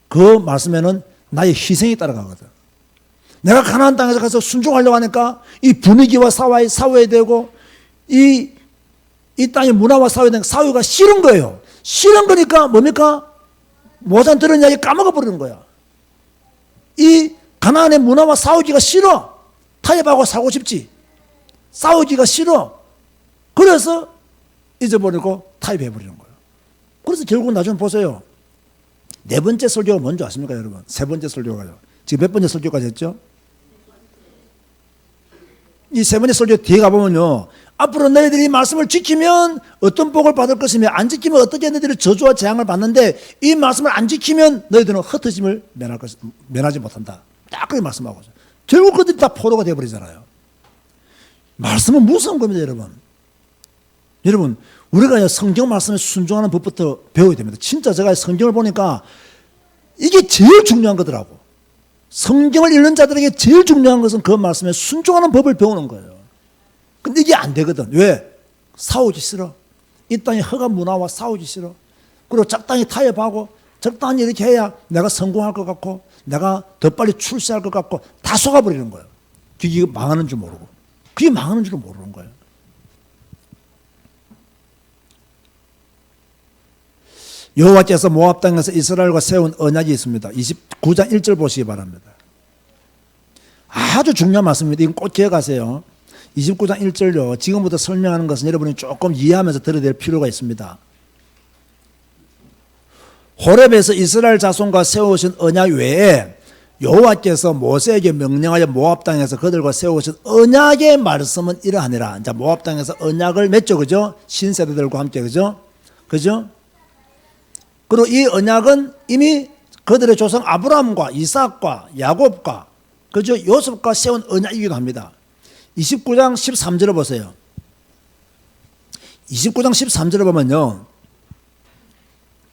그 말씀에는 나의 희생이 따라가거든. 내가 가나안 땅에서 가서 순종하려고 하니까 이 분위기와 싸워야 되고 이 땅의 문화와 싸워야 되니까 싸우기가 싫은 거예요. 싫은 거니까 뭡니까? 모산 들은 이야기 까먹어 버리는 거야. 이 가나안의 문화와 싸우기가 싫어. 타협하고 살고 싶지. 싸우기가 싫어. 그래서 잊어버리고 타협해버리는 거예요. 그래서 결국 나중에 보세요. 네 번째 설교가 뭔지 아십니까, 여러분? 세 번째 설교가요. 지금 몇 번째 설교까지 했죠? 이 세 번째 설교 뒤에 가보면요. 앞으로 너희들이 말씀을 지키면 어떤 복을 받을 것이며 안 지키면 어떻게 너희들이 저주와 재앙을 받는데 이 말씀을 안 지키면 너희들은 흩어짐을 면하지 못한다. 딱 그렇게 말씀하고 있어요. 결국 그들이 다 포로가 되어버리잖아요. 말씀은 무서운 겁니다, 여러분. 여러분, 우리가 성경 말씀에 순종하는 법부터 배워야 됩니다. 진짜 제가 성경을 보니까 이게 제일 중요한 거더라고. 성경을 읽는 자들에게 제일 중요한 것은 그 말씀에 순종하는 법을 배우는 거예요. 근데 이게 안 되거든. 왜? 싸우기 싫어. 이 땅의 허간 문화와 싸우기 싫어. 그리고 적당히 타협하고 적당히 이렇게 해야 내가 성공할 것 같고 내가 더 빨리 출세할 것 같고 다 속아버리는 거예요. 그게 망하는 줄 모르고. 그게 망하는 줄 모르는 거예요. 여호와께서 모압 땅에서 이스라엘과 세운 언약이 있습니다. 29장 1절 보시기 바랍니다. 아주 중요한 말씀입니다. 이건 꼭 기억하세요. 29장 1절요. 지금부터 설명하는 것은 여러분이 조금 이해하면서 들어야 될 필요가 있습니다. 호렙에서 이스라엘 자손과 세우신 언약 외에 여호와께서 모세에게 명령하여 모압 땅에서 그들과 세우신 언약의 말씀은 이러하니라. 자, 모압 땅에서 언약을 맺죠, 그죠? 신세대들과 함께, 그죠? 그죠? 그리고 이 언약은 이미 그들의 조상 아브라함과 이삭과 야곱과 그죠? 요셉과 세운 언약이기도 합니다. 29장 13절을 보세요. 29장 13절을 보면요.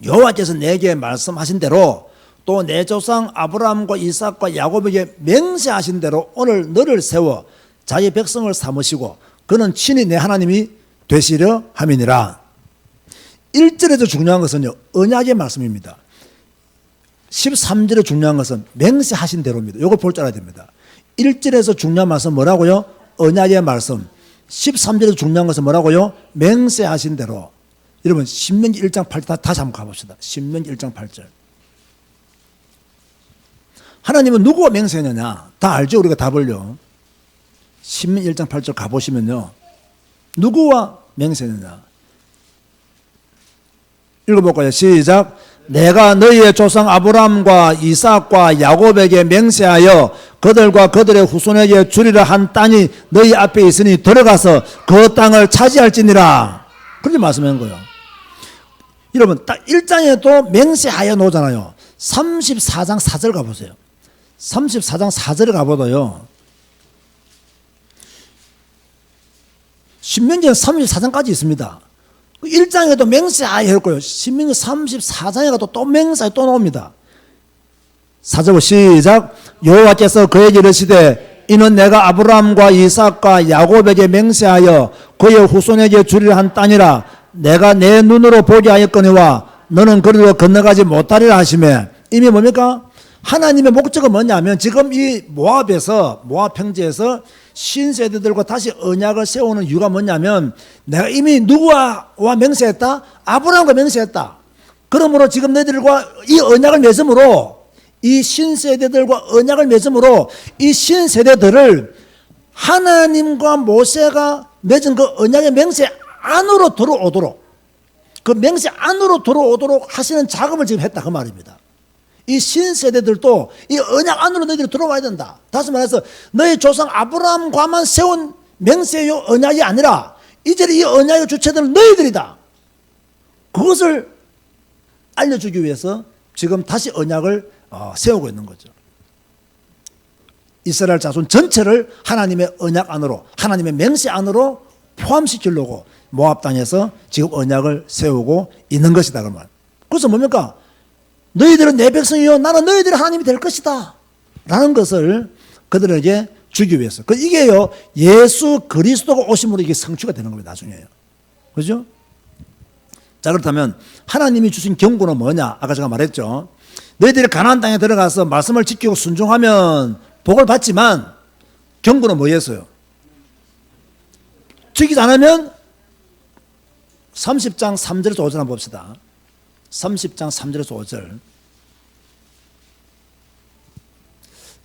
여호와께서 내게 말씀하신 대로 또 내 조상 아브라함과 이삭과 야곱에게 맹세하신 대로 오늘 너를 세워 자기 백성을 삼으시고 그는 친히 내 하나님이 되시려 함이니라. 1절에서 중요한 것은요, 언약의 말씀입니다. 13절에 중요한 것은 맹세하신 대로입니다. 이걸 볼 줄 알아야 됩니다. 1절에서 중요한 말씀은 뭐라고요? 언약의 말씀. 13절에서 중요한 것은 뭐라고요? 맹세하신 대로. 여러분, 신명기 1장 8절 다시 한번 가봅시다. 신명기 1장 8절. 하나님은 누구와 맹세했느냐? 다 알죠? 우리가 답을요. 신명기 1장 8절 가보시면요. 누구와 맹세했느냐? 읽어볼까요? 시작. 내가 너희의 조상 아브라함과 이삭과 야곱에게 맹세하여 그들과 그들의 후손에게 주리라 한 땅이 너희 앞에 있으니 들어가서 그 땅을 차지할지니라. 그렇게 말씀하는 거예요. 여러분 딱 1장에도 맹세하여 놓잖아요. 34장 4절 가보세요. 34장 4절에 가보도요. 신명기는 34장까지 있습니다. 1장에도 맹세하여 했고요. 신명기 34장에 가도 또 맹세하여 또 나옵니다. 4절 시작. 여호와께서 그에게 이르시되 이는 내가 아브라함과 이삭과 야곱에게 맹세하여 그의 후손에게 주리라 한 땅이라. 내가 내 눈으로 보게 하였거니와 너는 그리로 건너가지 못하리라 하시매. 이미 뭡니까? 하나님의 목적은 뭐냐면 지금 이 모압 평지에서 신세대들과 다시 언약을 세우는 이유가 뭐냐면 내가 이미 누구와 맹세했다? 아브라함과 맹세했다. 그러므로 지금 너희들과 이 언약을 맺음으로 이 신세대들과 언약을 맺음으로 이 신세대들을 하나님과 모세가 맺은 그 언약의 맹세 안으로 들어오도록 그 맹세 안으로 들어오도록 하시는 작업을 지금 했다 그 말입니다. 이 신세대들도 이 언약 안으로 너희들이 들어와야 된다. 다시 말해서 너희 조상 아브라함과만 세운 맹세의 언약이 아니라 이제 이 언약의 주체들은 너희들이다. 그것을 알려주기 위해서 지금 다시 언약을 세우고 있는 거죠. 이스라엘 자손 전체를 하나님의 언약 안으로 하나님의 맹세 안으로 포함시키려고 모압 땅에서 지금 언약을 세우고 있는 것이다. 그러면 그래서 뭡니까? 너희들은 내 백성이요 나는 너희들이 하나님이 될 것이다 라는 것을 그들에게 주기 위해서. 이게요 예수 그리스도가 오심으로 이게 성취가 되는 겁니다. 나중에요. 그죠? 자, 그렇다면 하나님이 주신 경고는 뭐냐? 아까 제가 말했죠. 너희들이 가나안 땅에 들어가서 말씀을 지키고 순종하면 복을 받지만 경고는 뭐였어요? 지키지 않으면 30장 3절에서 5절 한번 봅시다. 30장 3절에서 5절.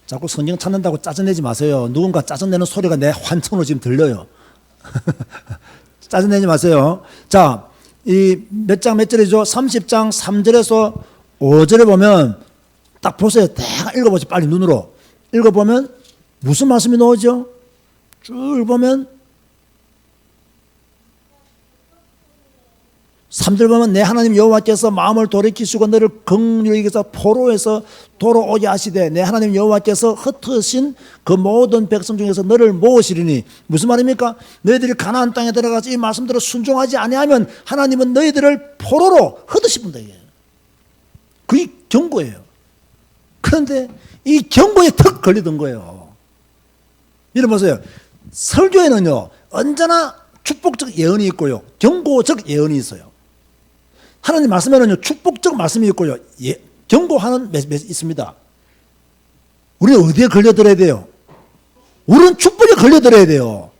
자꾸 성경 찾는다고 짜증내지 마세요. 누군가 짜증내는 소리가 내 환청으로 지금 들려요. 짜증내지 마세요. 자, 이 몇 장 몇 절이죠? 30장 3절에서 5절에 보면 딱 보세요. 딱 읽어보세요. 빨리 눈으로. 읽어보면 무슨 말씀이 나오죠? 쭉 보면 3절 보면 내 하나님 여호와께서 마음을 돌이키시고 너를 긍휼히 여기서 포로에서 돌아오게 하시되 내 하나님 여호와께서 흩으신 그 모든 백성 중에서 너를 모으시리니. 무슨 말입니까? 너희들이 가나안 땅에 들어가서 이 말씀대로 순종하지 아니하면 하나님은 너희들을 포로로 흩으신다 이게. 그게 경고예요. 그런데 이 경고에 턱 걸리던 거예요. 여러분 보세요. 설교에는요 언제나 축복적 예언이 있고요 경고적 예언이 있어요. 하나님 말씀에는요 축복적 말씀이 있고요 경고하는 있습니다. 우리는 어디에 걸려들어야 돼요? 우리는 축복에 걸려들어야 돼요.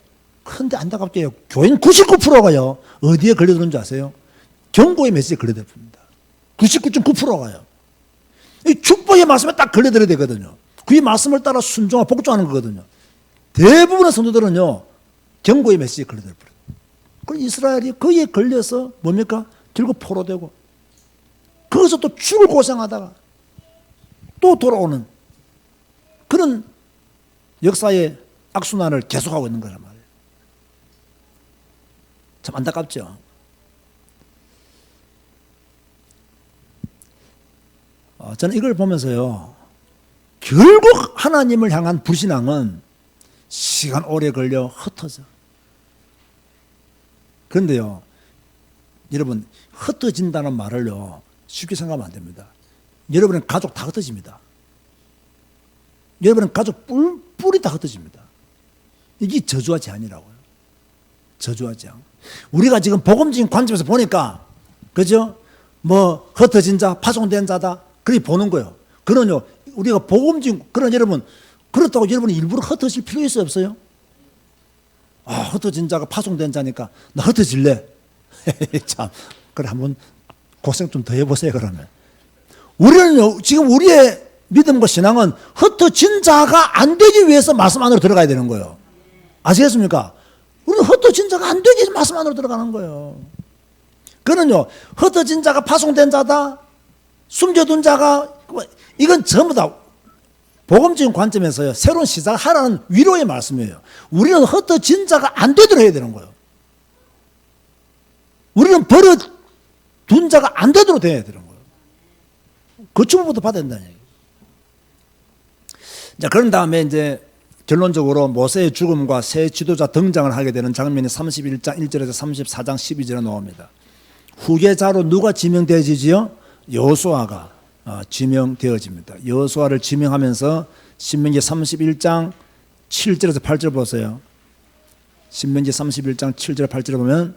그런데 안타깝게 교인 99%가요 어디에 걸려드는 줄 아세요? 경고의 메시지에 걸려듭니다. 99.9%가요 이 축복의 말씀에 딱 걸려들어야 되거든요. 그 말씀을 따라 순종하고 복종하는 거거든요. 대부분의 성도들은요 경고의 메시지에 걸려들어요. 그 이스라엘이 거기에 걸려서 뭡니까? 결국 포로되고 거기서 또 죽을 고생하다가 또 돌아오는 그런 역사의 악순환을 계속하고 있는 거란 말이에요. 참 안타깝죠. 저는 이걸 보면서요 결국 하나님을 향한 불신앙은 시간 오래 걸려 흩어져. 그런데요 여러분 흩어진다는 말을요 쉽게 생각하면 안 됩니다. 여러분의 가족 다 흩어집니다. 여러분의 가족 뿔이 다 흩어집니다. 이게 저주와 재앙이라고요. 저주와 재앙. 우리가 지금 복음적인 관점에서 보니까 그죠? 뭐 흩어진 자 파송된 자다 그렇게 보는 거예요. 그러요 우리가 복음적인 그런 여러분 그렇다고 여러분이 일부러 흩어질 필요 있어요 없어요? 아 흩어진 자가 파송된 자니까 나 흩어질래. 참, 그래 한번 고생 좀 더 해보세요. 그러면 우리는 지금 우리의 믿음과 신앙은 흩어진 자가 안 되기 위해서 말씀 안으로 들어가야 되는 거예요. 아시겠습니까? 우리는 흩어진 자가 안 되기 위해서 말씀 안으로 들어가는 거예요. 그는요, 흩어진 자가 파송된 자다, 숨겨둔 자가, 이건 전부 다 복음적인 관점에서요, 새로운 시작하라는 위로의 말씀이에요. 우리는 흩어진 자가 안 되도록 해야 되는 거예요. 우리는 버려둔 자가 안 되도록 돼야 되는 거예요. 그 축복부터 받아야 된다는 얘기예요. 자, 그런 다음에 이제 결론적으로 모세의 죽음과 새 지도자 등장을 하게 되는 장면이 31장 1절에서 34장 12절에 나옵니다. 후계자로 누가 지명되어지지요? 여호수아가 지명되어집니다. 여호수아를 지명하면서 신명기 31장 7절에서 8절 보세요. 신명기 31장 7절 8절에 보면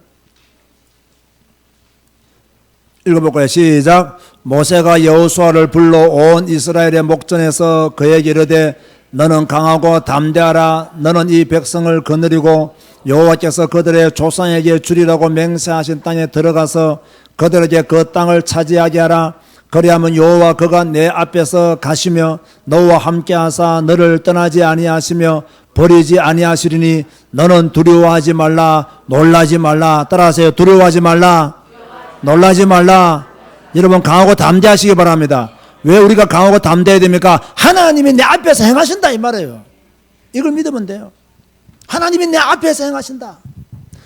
읽어볼까요? 시작. 모세가 여호수아를 불러 온 이스라엘의 목전에서 그에게 이르되 너는 강하고 담대하라. 너는 이 백성을 거느리고 여호와께서 그들의 조상에게 주리라고 맹세하신 땅에 들어가서 그들에게 그 땅을 차지하게 하라. 그리하면 여호와 그가 내 앞에서 가시며 너와 함께하사 너를 떠나지 아니하시며 버리지 아니하시리니 너는 두려워하지 말라. 놀라지 말라. 따라하세요. 두려워하지 말라. 놀라지 말라. 여러분 강하고 담대하시기 바랍니다. 왜 우리가 강하고 담대해야 됩니까? 하나님이 내 앞에서 행하신다 이 말이에요. 이걸 믿으면 돼요. 하나님이 내 앞에서 행하신다.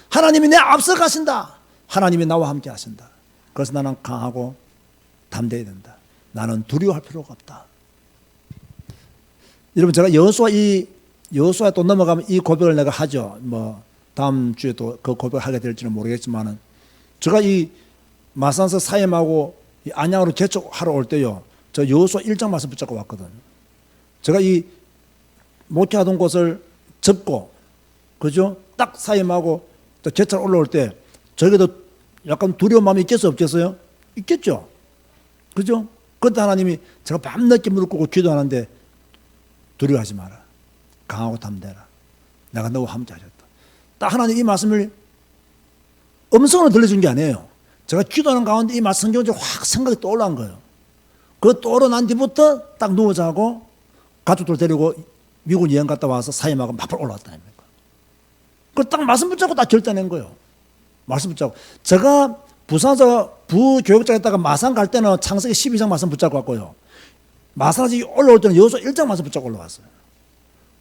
하나님이 내 앞서 가신다. 하나님이 나와 함께 하신다. 그래서 나는 강하고 담대해야 된다. 나는 두려워할 필요가 없다. 여러분 제가 여호수아에 또 넘어가면 이 고백을 내가 하죠. 뭐 다음 주에 또 그 고백을 하게 될지는 모르겠지만은 제가 이 마산서 사임하고 안양으로 개척하러 올 때요. 저 여호수아 1장 말씀 붙잡고 왔거든요. 제가 이 목회하던 곳을 접고 그죠? 딱 사임하고 개척 올라올 때 저에게도 약간 두려운 마음이 있겠어요? 없겠어요? 있겠죠? 그죠? 그때 하나님이 제가 밤늦게 무릎 꿇고 기도하는데 두려워하지 마라. 강하고 담대라. 내가 너와 함께 하셨다. 딱 하나님 이 말씀을 음성으로 들려준 게 아니에요. 제가 기도하는 가운데 이 말씀 성경이 확 생각이 떠올라온 거예요. 그 떠오르난 뒤부터 딱 누워자고 가족들 데리고 미국 여행 갔다 와서 사임하고 막바로 올라왔다니까. 그걸 딱 말씀 붙잡고 딱 결단한 거예요. 말씀 붙잡고. 제가 부산에서 부교육장 했다가 마산 갈 때는 창세기 12장 말씀 붙잡고 왔고요. 마산에서 올라올 때는 여호수아 1장 말씀 붙잡고 올라왔어요.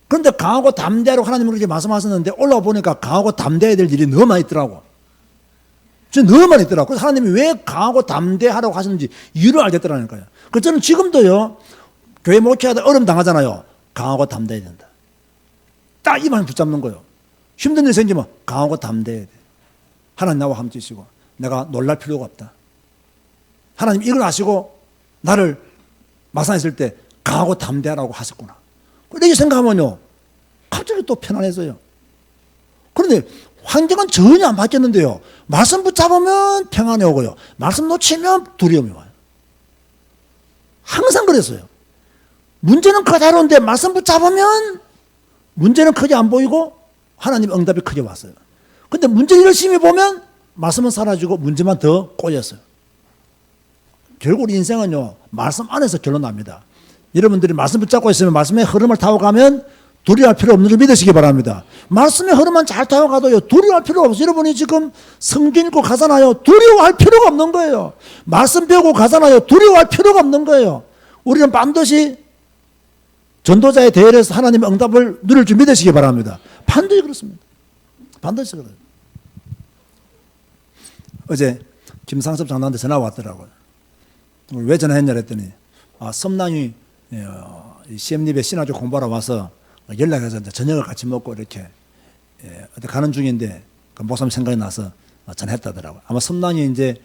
그런데 강하고 담대하라고 하나님은 그렇게 말씀하셨는데 올라와 보니까 강하고 담대해야 될 일이 너무 많이 있더라고. 진짜 너무 많이 있더라고. 그래서 하나님이 왜 강하고 담대하라고 하셨는지 이유를 알겠더라니까요. 그래서 저는 지금도요, 교회 목회하다 어려움 당하잖아요. 강하고 담대해야 된다. 딱 이 말을 붙잡는 거예요. 힘든 일 생기면 강하고 담대해야 돼. 하나님 나와 함께 계시고 내가 놀랄 필요가 없다. 하나님 이걸 아시고 나를 마산에 있을 때 강하고 담대하라고 하셨구나. 이렇게 생각하면요, 갑자기 또 편안해져요. 그런데 환경은 전혀 안 바뀌었는데요. 말씀 붙잡으면 평안이 오고요. 말씀 놓치면 두려움이 와요. 항상 그랬어요. 문제는 그대로인데 말씀 붙잡으면 문제는 크게 안 보이고 하나님 응답이 크게 왔어요. 근데 문제를 열심히 보면 말씀은 사라지고 문제만 더 꼬였어요. 결국 우리 인생은요, 말씀 안에서 결론 납니다. 여러분들이 말씀 붙잡고 있으면 말씀의 흐름을 타고 가면 두려워할 필요 없는 줄 믿으시기 바랍니다. 말씀의 흐름만 잘 타고 가도요, 두려워할 필요가 없어요. 여러분이 지금 성경 읽고 가잖아요. 두려워할 필요가 없는 거예요. 말씀 배우고 가잖아요. 두려워할 필요가 없는 거예요. 우리는 반드시 전도자의 대열에서 하나님의 응답을 누릴 줄 믿으시기 바랍니다. 반드시 그렇습니다. 반드시 그래요. 어제 김상섭 장로한테 전화가 왔더라고요. 왜 전화했냐 그랬더니 섬남이 CM립에 신화주 공부하러 와서 연락해서 저녁을 같이 먹고 이렇게 어디 가는 중인데 그 목사님 생각이 나서 전화했다더라고요. 아마 섬남이 이제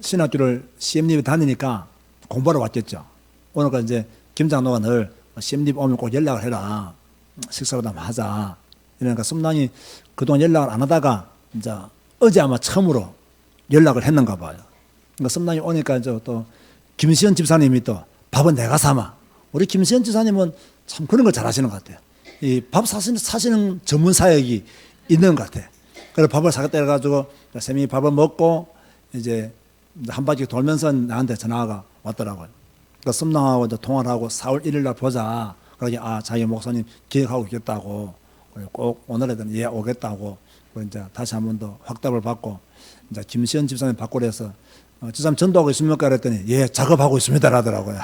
신화주를 CM립에 다니니까 공부하러 왔겠죠. 오늘까 이제 김 장로가 늘 CM립 오면 꼭 연락을 해라. 식사를 한번 하자. 이러니까 섬남이 그동안 연락을 안 하다가 이제 어제 아마 처음으로 연락을 했는가 봐요. 그러니까 섬남이 오니까 이제 또 김시현 집사님이 또 밥은 내가 사마. 우리 김시현 집사님은 참 그런 걸 잘하시는 것 같아요. 이 밥 사시는 전문 사역이 있는 것 같아요. 그래서 밥을 사겠다 해가지고 쌤이 밥을 먹고 이제 한 바퀴 돌면서 나한테 전화가 왔더라고요. 그러니까 섬남하고 이제 통화를 하고 4월 1일 날 보자. 그러게 자기 목사님 기획하고 있겠다고 꼭 오늘에든 예 오겠다고 이제 다시 한 번 더 확답을 받고 이제 김시현 집사님 바꾸래서 집사님 전도하고 있습니까? 그랬더니 예, 작업하고 있습니다 라더라고요.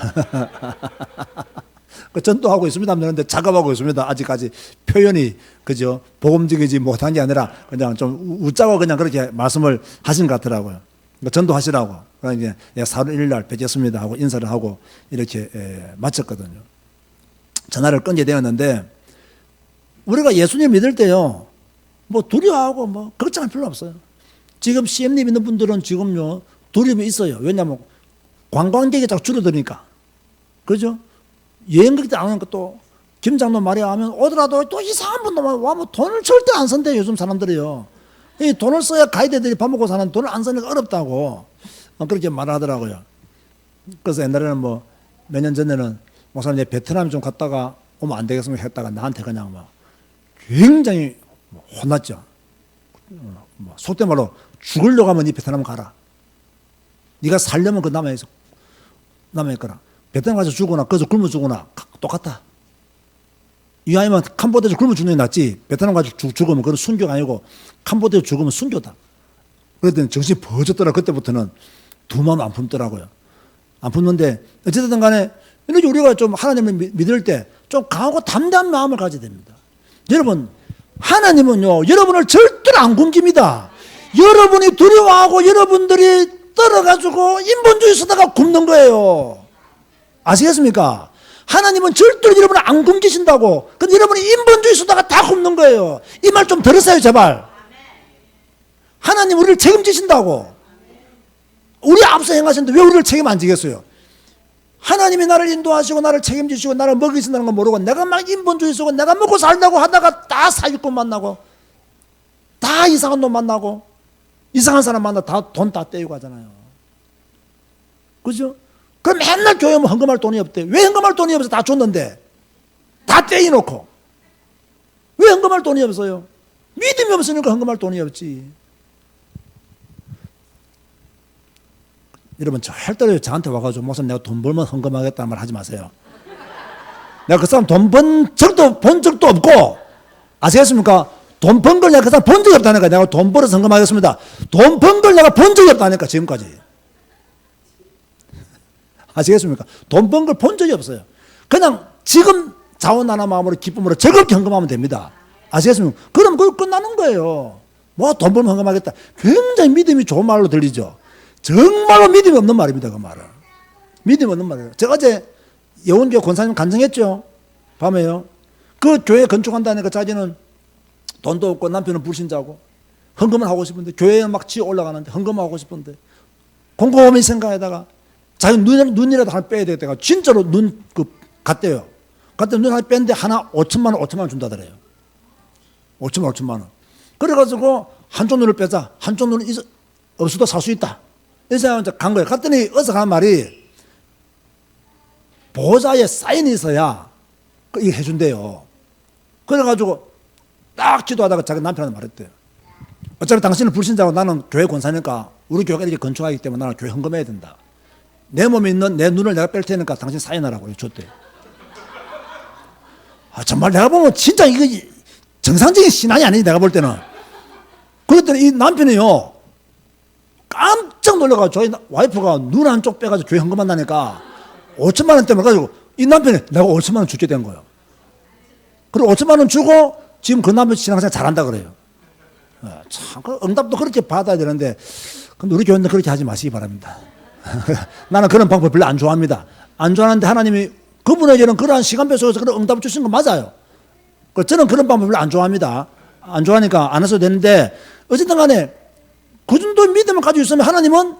전도하고 있습니다 하는데 작업하고 있습니다. 아직까지 표현이 그죠 복음적이지 못한 게 아니라 그냥 좀 웃자고 그냥 그렇게 말씀을 하신 것 같더라고요. 전도하시라고. 그러니까 이제 4월 1일 날 뵙겠습니다 하고 인사를 하고 이렇게 마쳤거든요. 전화를 끊게 되었는데 우리가 예수님 믿을 때요 뭐 두려워하고 뭐 걱정할 필요 없어요. 지금 CM님 있는 분들은 지금요 두려움이 있어요. 왜냐하면 관광객이 자꾸 줄어드니까. 그죠? 여행객이 안 오니까 또 김장로 말이야 하면 오더라도 또 이상한 분들만 와면 돈을 절대 안 쓴대요. 요즘 사람들이요. 이 돈을 써야 가이드들이 밥 먹고 사는 돈을 안 쓰니까 어렵다고 그렇게 말하더라고요. 그래서 옛날에는 뭐 몇 년 전에는 목사님 이제 베트남 좀 갔다가 오면 안 되겠습니까 했다가 나한테 그냥 막 굉장히 혼났죠. 속된 말로 죽으려고 하면 이 베트남 가라. 네가 살려면 그 남해에서 남해 거라. 베트남 가서 죽거나 거기서 굶어 죽거나 똑같다. 이왕이면 캄보디아에서 굶어 죽는 게 낫지. 베트남 가서 죽으면 그건 순교가 아니고 캄보디아에서 죽으면 순교다. 그랬더니 정신이 버졌더라. 그때부터는 두 마음 안 품더라고요. 안 품는데 어쨌든 간에 이렇게 우리가 좀 하나님을 믿을 때 좀 강하고 담대한 마음을 가져야 됩니다. 여러분 하나님은요 여러분을 절대로 안 굶깁니다. 여러분이 두려워하고 여러분들이 떨어가지고 인본주의 쓰다가 굶는 거예요. 아시겠습니까? 하나님은 절대로 여러분을 안 굶기신다고. 근데 여러분이 인본주의 쓰다가 다 굶는 거예요. 이 말 좀 들으세요 제발. 하나님 우리를 책임지신다고. 우리 앞서 행하셨는데 왜 우리를 책임 안 지겠어요? 하나님이 나를 인도하시고 나를 책임지시고 나를 먹이신다는 걸 모르고 내가 막 인본주의 쓰고 내가 먹고 살다고 하다가 다 사기꾼 만나고 다 이상한 놈 만나고 이상한 사람 만나 다 돈 다 떼고 하잖아요. 그죠? 그럼 맨날 교회 오면 헌금할 돈이 없대. 왜 헌금할 돈이 없어? 다 줬는데 다 떼어놓고 왜 헌금할 돈이 없어요? 믿음이 없으니까 헌금할 돈이 없지. 여러분 절대로 저한테 와가지고 목사님 내가 돈 벌면 헌금하겠다는 말 하지 마세요. 내가 그 사람 돈 본 적도 없고 아시겠습니까? 돈 번 걸 내가 그 사람 본 적이 없다니까. 내가 돈 벌어서 헌금하겠습니다. 돈 번 걸 내가 본 적이 없다니까 지금까지. 아시겠습니까? 돈 번 걸 본 적이 없어요. 그냥 지금 자원하나 마음으로 기쁨으로 즐겁게 헌금하면 됩니다. 아시겠습니까? 그럼 그거 끝나는 거예요. 뭐 돈 벌면 헌금하겠다. 굉장히 믿음이 좋은 말로 들리죠. 정말로 믿음이 없는 말입니다. 그 말은. 믿음이 없는 말이에요. 제가 어제 여운교회 권사님 간증했죠. 밤에요. 그 교회 건축한다니까 자기는 돈도 없고 남편은 불신자고 헌금을 하고 싶은데 교회에 막 지어 올라가는데 헌금하고 싶은데 곰곰이 생각하다가 자기 눈이라도 하나 빼야 되겠다가 진짜로 눈 갔대요. 갔더니 눈 하나 뺐는데 하나 5천만 원 준다더래요. 5천만 원. 그래가지고 한쪽 눈을 빼자. 한쪽 눈은 없어도 살 수 있다. 이래서 간 거예요. 갔더니 어서 가는 말이 보호자에 사인이 있어야 이거 해준대요. 그래가지고 딱 기도하다가 자기 남편한테 말했대요. 어차피 당신은 불신자고 나는 교회 권사니까 우리 교회가 이렇게 건축하기 때문에 나는 교회 헌금해야 된다. 내 몸에 있는 내 눈을 내가 뺄 테니까 당신 사인하라고 줬대요. 아, 정말 내가 보면 진짜 이거 정상적인 신앙이 아니지 내가 볼 때는. 그랬더니 이 남편이요 깜짝 놀라가지고 저희 와이프가 눈 한쪽 빼가지고 교회 헌금한다니까 5천만 원 때문에 가지고 이 남편이 내가 5천만 원 줄게 된 거예요. 그리고 5천만 원 주고 지금 그 남편 신앙생활 잘한다 그래요. 참 응답도 그렇게 받아야 되는데 근데 우리 교회는 그렇게 하지 마시기 바랍니다. 나는 그런 방법 별로 안 좋아합니다. 안 좋아하는데 하나님이 그분에게는 그러한 시간표 속에서 그런 응답을 주신 거 맞아요. 저는 그런 방법 별로 안 좋아합니다. 안 좋아하니까 안 해도 되는데 어쨌든 간에 그 정도 믿음을 가지고 있으면 하나님은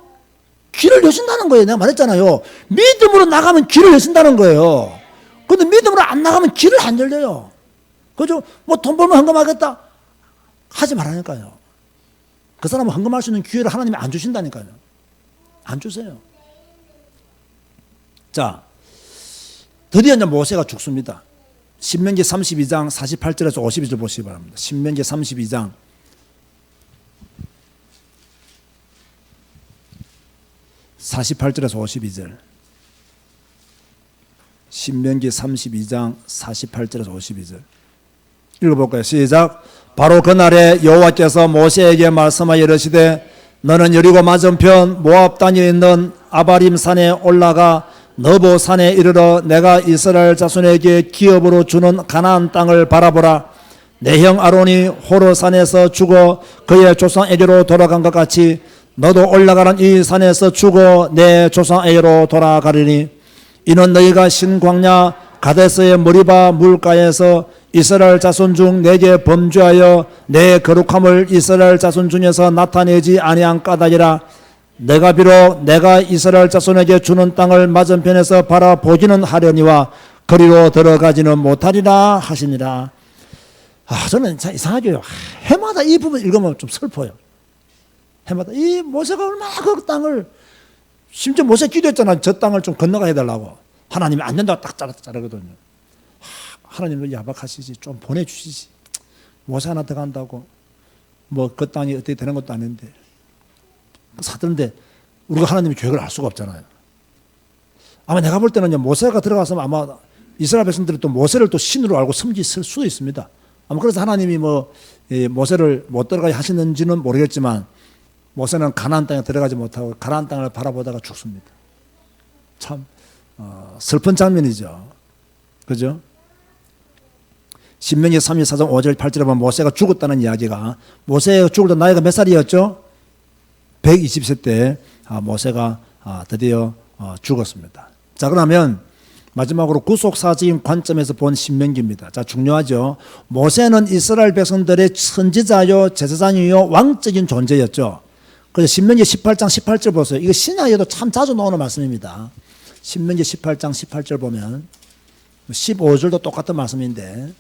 길을 여신다는 거예요. 내가 말했잖아요. 믿음으로 나가면 길을 여신다는 거예요. 근데 믿음으로 안 나가면 길을 안 열려요. 그죠? 뭐 돈 벌면 헌금하겠다 하지 말라니까요. 그 사람은 헌금할 수 있는 기회를 하나님이 안 주신다니까요. 안 주세요. 자, 드디어 이제 모세가 죽습니다. 신명기 32장 48절에서 52절 보시기 바랍니다. 신명기 32장 48절에서 52절. 신명기 32장 48절에서 52절. 읽어볼까요? 시작. 바로 그날에 여호와께서 모세에게 말씀하여 이르시되 너는 여리고 맞은편 모압 땅에 있는 아바림 산에 올라가 너보 산에 이르러 내가 이스라엘 자손에게 기업으로 주는 가나안 땅을 바라보라. 내 형 아론이 호르산에서 죽어 그의 조상에게로 돌아간 것 같이 너도 올라가는 이 산에서 죽어 내 조상에게로 돌아가리니 이는 너희가 신광야 가데스의 머리바 물가에서 이스라엘 자손 중 내게 범죄하여 내 거룩함을 이스라엘 자손 중에서 나타내지 아니한 까닭이라. 내가 비록 내가 이스라엘 자손에게 주는 땅을 맞은편에서 바라보기는 하려니와 거리로 들어가지는 못하리라 하시니라. 저는 참 이상하게요. 해마다 이 부분 읽으면 좀 슬퍼요. 해마다 이 모세가 얼마나 그 땅을, 심지어 모세 기도했잖아. 저 땅을 좀 건너가 해달라고. 하나님이 안 된다고 딱 자르거든요. 하나님도 야박하시지. 좀 보내주시지. 모세 하나 더 간다고 뭐 그 땅이 어떻게 되는 것도 아닌데 사던데 우리가 하나님의 계획을 알 수가 없잖아요. 아마 내가 볼 때는 모세가 들어가서 아마 이스라엘 백성들이 또 모세를 또 신으로 알고 섬기실 수도 있습니다. 아마 그래서 하나님이 모세를 못 들어가게 하시는지는 모르겠지만 모세는 가나안 땅에 들어가지 못하고 가나안 땅을 바라보다가 죽습니다. 참 슬픈 장면이죠. 그죠? 신명기 34장 5절 8절에 보면 모세가 죽었다는 이야기가, 모세가 죽을 때 나이가 몇 살이었죠? 120세 때 모세가 드디어 죽었습니다. 자, 그러면 마지막으로 구속사적인 관점에서 본 신명기입니다. 자, 중요하죠. 모세는 이스라엘 백성들의 선지자요, 제사장이요, 왕적인 존재였죠. 그래서 신명기 18장 18절 보세요. 이거 신약에도 참 자주 나오는 말씀입니다. 신명기 18장 18절 보면 15절도 똑같은 말씀인데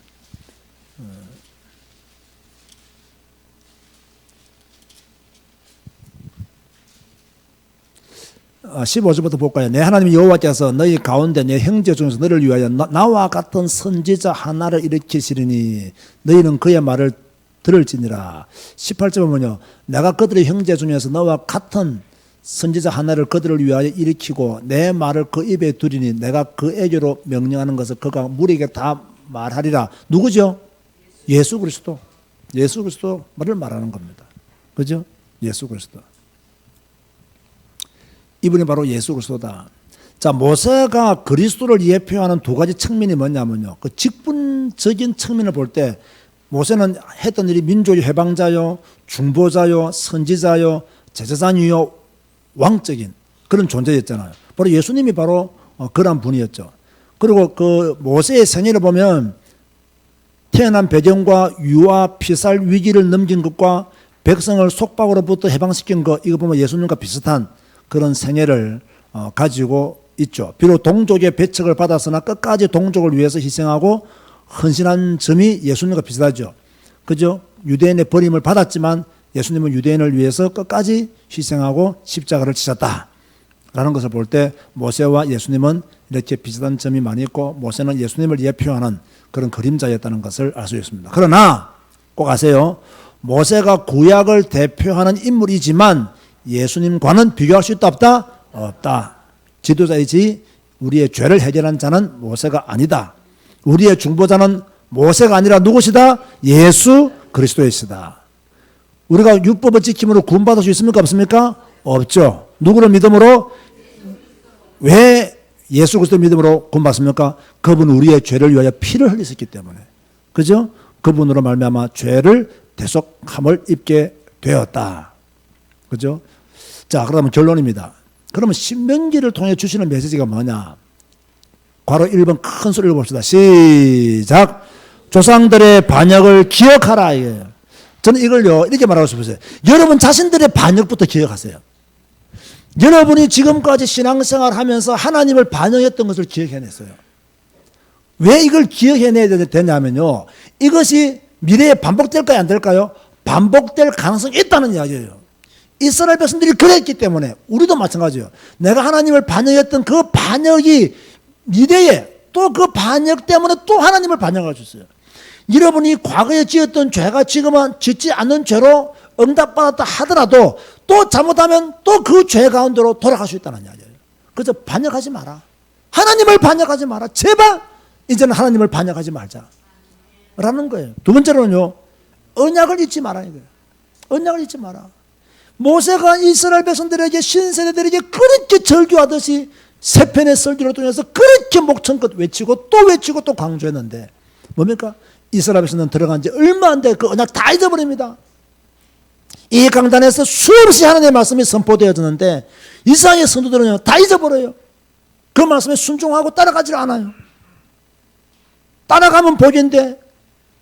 15절부터 볼까요? 내 하나님 여호와께서 너희 가운데 내 형제 중에서 너를 위하여 나와 같은 선지자 하나를 일으키시리니 너희는 그의 말을 들을지니라. 18절 보면요, 내가 그들의 형제 중에서 너와 같은 선지자 하나를 그들을 위하여 일으키고 내 말을 그 입에 두리니 내가 그에게로 명령하는 것을 그가 무리에게 다 말하리라. 누구죠? 예수 그리스도. 예수 그리스도 말을 말하는 겁니다. 그죠? 예수 그리스도. 이분이 바로 예수 그리스도다. 자, 모세가 그리스도를 예표하는 두 가지 측면이 뭐냐면요, 그 직분적인 측면을 볼 때 모세는 했던 일이 민족의 해방자요, 중보자요, 선지자요, 제사장이요, 왕적인 그런 존재였잖아요. 바로 예수님이 바로 그런 분이었죠. 그리고 그 모세의 생애를 보면 태어난 배경과 유아 피살 위기를 넘긴 것과 백성을 속박으로부터 해방시킨 것, 이거 보면 예수님과 비슷한 그런 생애를 가지고 있죠. 비록 동족의 배척을 받았으나 끝까지 동족을 위해서 희생하고 헌신한 점이 예수님과 비슷하죠. 그죠? 유대인의 버림을 받았지만 예수님은 유대인을 위해서 끝까지 희생하고 십자가를 지셨다라는 것을 볼 때 모세와 예수님은 이렇게 비슷한 점이 많이 있고 모세는 예수님을 예표하는 그런 그림자였다는 것을 알 수 있습니다. 그러나 꼭 아세요. 모세가 구약을 대표하는 인물이지만 예수님과는 비교할 수 있다 없다? 없다. 지도자이지 우리의 죄를 해결한 자는 모세가 아니다. 우리의 중보자는 모세가 아니라 누구시다? 예수 그리스도이시다. 우리가 율법을 지킴으로 구원받을 수 있습니까? 없습니까? 없죠. 누구를 믿음으로? 왜 예수 그리스도 믿음으로 구원받습니까? 그분은 우리의 죄를 위하여 피를 흘리셨기 때문에. 그죠? 그분으로 말미암아 죄를 대속함을 입게 되었다. 그죠? 자, 그러면 결론입니다. 그러면 신명기를 통해 주시는 메시지가 뭐냐? 괄호 1번 큰 소리로 봅시다. 시작. 조상들의 반역을 기억하라. 이거예요. 저는 이걸요 이렇게 말하고 싶어요. 여러분 자신들의 반역부터 기억하세요. 여러분이 지금까지 신앙생활 하면서 하나님을 반역했던 것을 기억해냈어요. 왜 이걸 기억해내야 되냐면요, 이것이 미래에 반복될까요? 안 될까요? 반복될 가능성이 있다는 이야기예요. 이스라엘 백성들이 그랬기 때문에 우리도 마찬가지예요. 내가 하나님을 반역했던 그 반역이 미래에 또 그 반역 때문에 또 하나님을 반역할 수 있어요. 여러분이 과거에 지었던 죄가 지금은 짓지 않는 죄로 응답받았다 하더라도 또 잘못하면 또 그 죄 가운데로 돌아갈 수 있다는 이야기예요. 그래서 반역하지 마라. 하나님을 반역하지 마라. 제발 이제는 하나님을 반역하지 말자 라는 거예요. 두 번째로는요, 언약을 잊지 마라 이거예요. 언약을 잊지 마라. 모세가 이스라엘 백성들에게 신세대들에게 그렇게 절규하듯이 세 편의 설교를 통해서 그렇게 목청껏 외치고 또 강조했는데 뭡니까? 이스라엘 백성들은 들어간 지 얼마 안 돼 그 언약 다 잊어버립니다. 이 강단에서 수없이 하나님의 말씀이 선포되어졌는데 이스라엘 성도들은 다 잊어버려요. 그 말씀에 순종하고 따라가지 않아요. 따라가면 복인데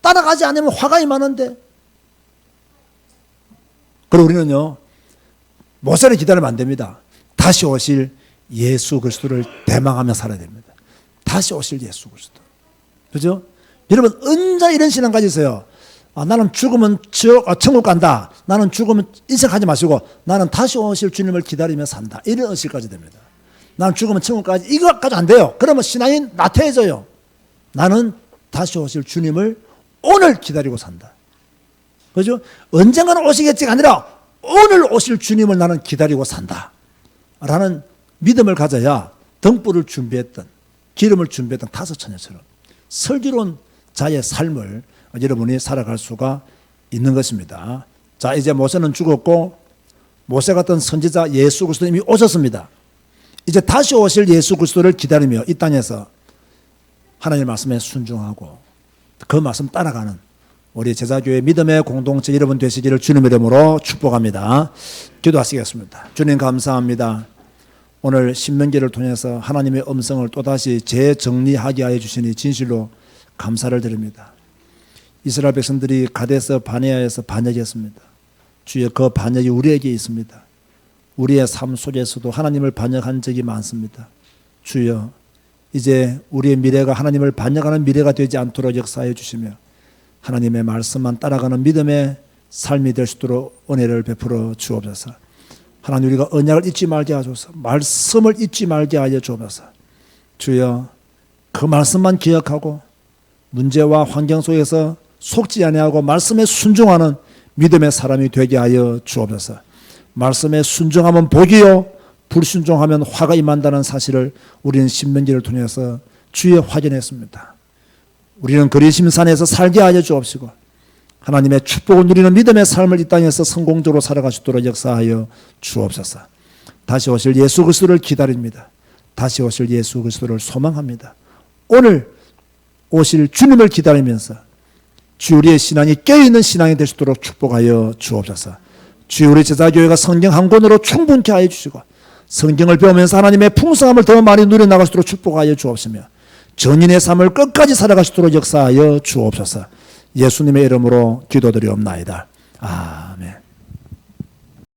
따라가지 않으면 화가 임하는데. 그리고 우리는요 모세를 기다리면 안 됩니다. 다시 오실 예수 그리스도를 대망하며 살아야 됩니다. 다시 오실 예수 그리스도. 그죠? 여러분 언제 이런 신앙 가지세요. 나는 죽으면 천국 간다. 나는 죽으면 인생하지 마시고 나는 다시 오실 주님을 기다리며 산다. 이런 의식까지 됩니다. 나는 죽으면 천국까지 이것까지 안 돼요. 그러면 신앙이 나태해져요. 나는 다시 오실 주님을 오늘 기다리고 산다. 그죠? 언젠가는 오시겠지가 아니라 오늘 오실 주님을 나는 기다리고 산다. 라는 믿음을 가져야 등불을 준비했던 기름을 준비했던 다섯 처녀처럼 슬기로운 자의 삶을 여러분이 살아갈 수가 있는 것입니다. 자, 이제 모세는 죽었고 모세 같은 선지자 예수 그리스도님이 오셨습니다. 이제 다시 오실 예수 그리스도를 기다리며 이 땅에서 하나님의 말씀에 순종하고 그 말씀 따라가는 우리 제자교회 믿음의 공동체 여러분 되시기를 주님의 이름으로 축복합니다. 기도하시겠습니다. 주님 감사합니다. 오늘 신명기를 통해서 하나님의 음성을 또다시 재정리하게 하여 주시니 진실로 감사를 드립니다. 이스라엘 백성들이 가데스 바네아에서 반역했습니다. 주여 그 반역이 우리에게 있습니다. 우리의 삶 속에서도 하나님을 반역한 적이 많습니다. 주여 이제 우리의 미래가 하나님을 반역하는 미래가 되지 않도록 역사해 주시며 하나님의 말씀만 따라가는 믿음의 삶이 될 수 있도록 은혜를 베풀어 주옵소서. 하나님 우리가 언약을 잊지 말게 하소서. 말씀을 잊지 말게 하여 주옵소서. 주여 그 말씀만 기억하고 문제와 환경 속에서 속지 아니하고 말씀에 순종하는 믿음의 사람이 되게 하여 주옵소서. 말씀에 순종하면 복이요 불순종하면 화가 임한다는 사실을 우리는 신명기를 통해서 주에 확인했습니다. 우리는 그리심산에서 살게 하여 주옵시고 하나님의 축복을 누리는 믿음의 삶을 이 땅에서 성공적으로 살아갈 수 있도록 역사하여 주옵소서. 다시 오실 예수 그리스도를 기다립니다. 다시 오실 예수 그리스도를 소망합니다. 오늘 오실 주님을 기다리면서 주 우리의 신앙이 깨어있는 신앙이 될 수 있도록 축복하여 주옵소서. 주 우리 제자교회가 성경 한 권으로 충분케 하여 주시고 성경을 배우면서 하나님의 풍성함을 더 많이 누려나갈 수 있도록 축복하여 주옵시며 전인의 삶을 끝까지 살아갈 수 있도록 역사하여 주옵소서. 예수님의 이름으로 기도드리옵나이다. 아멘.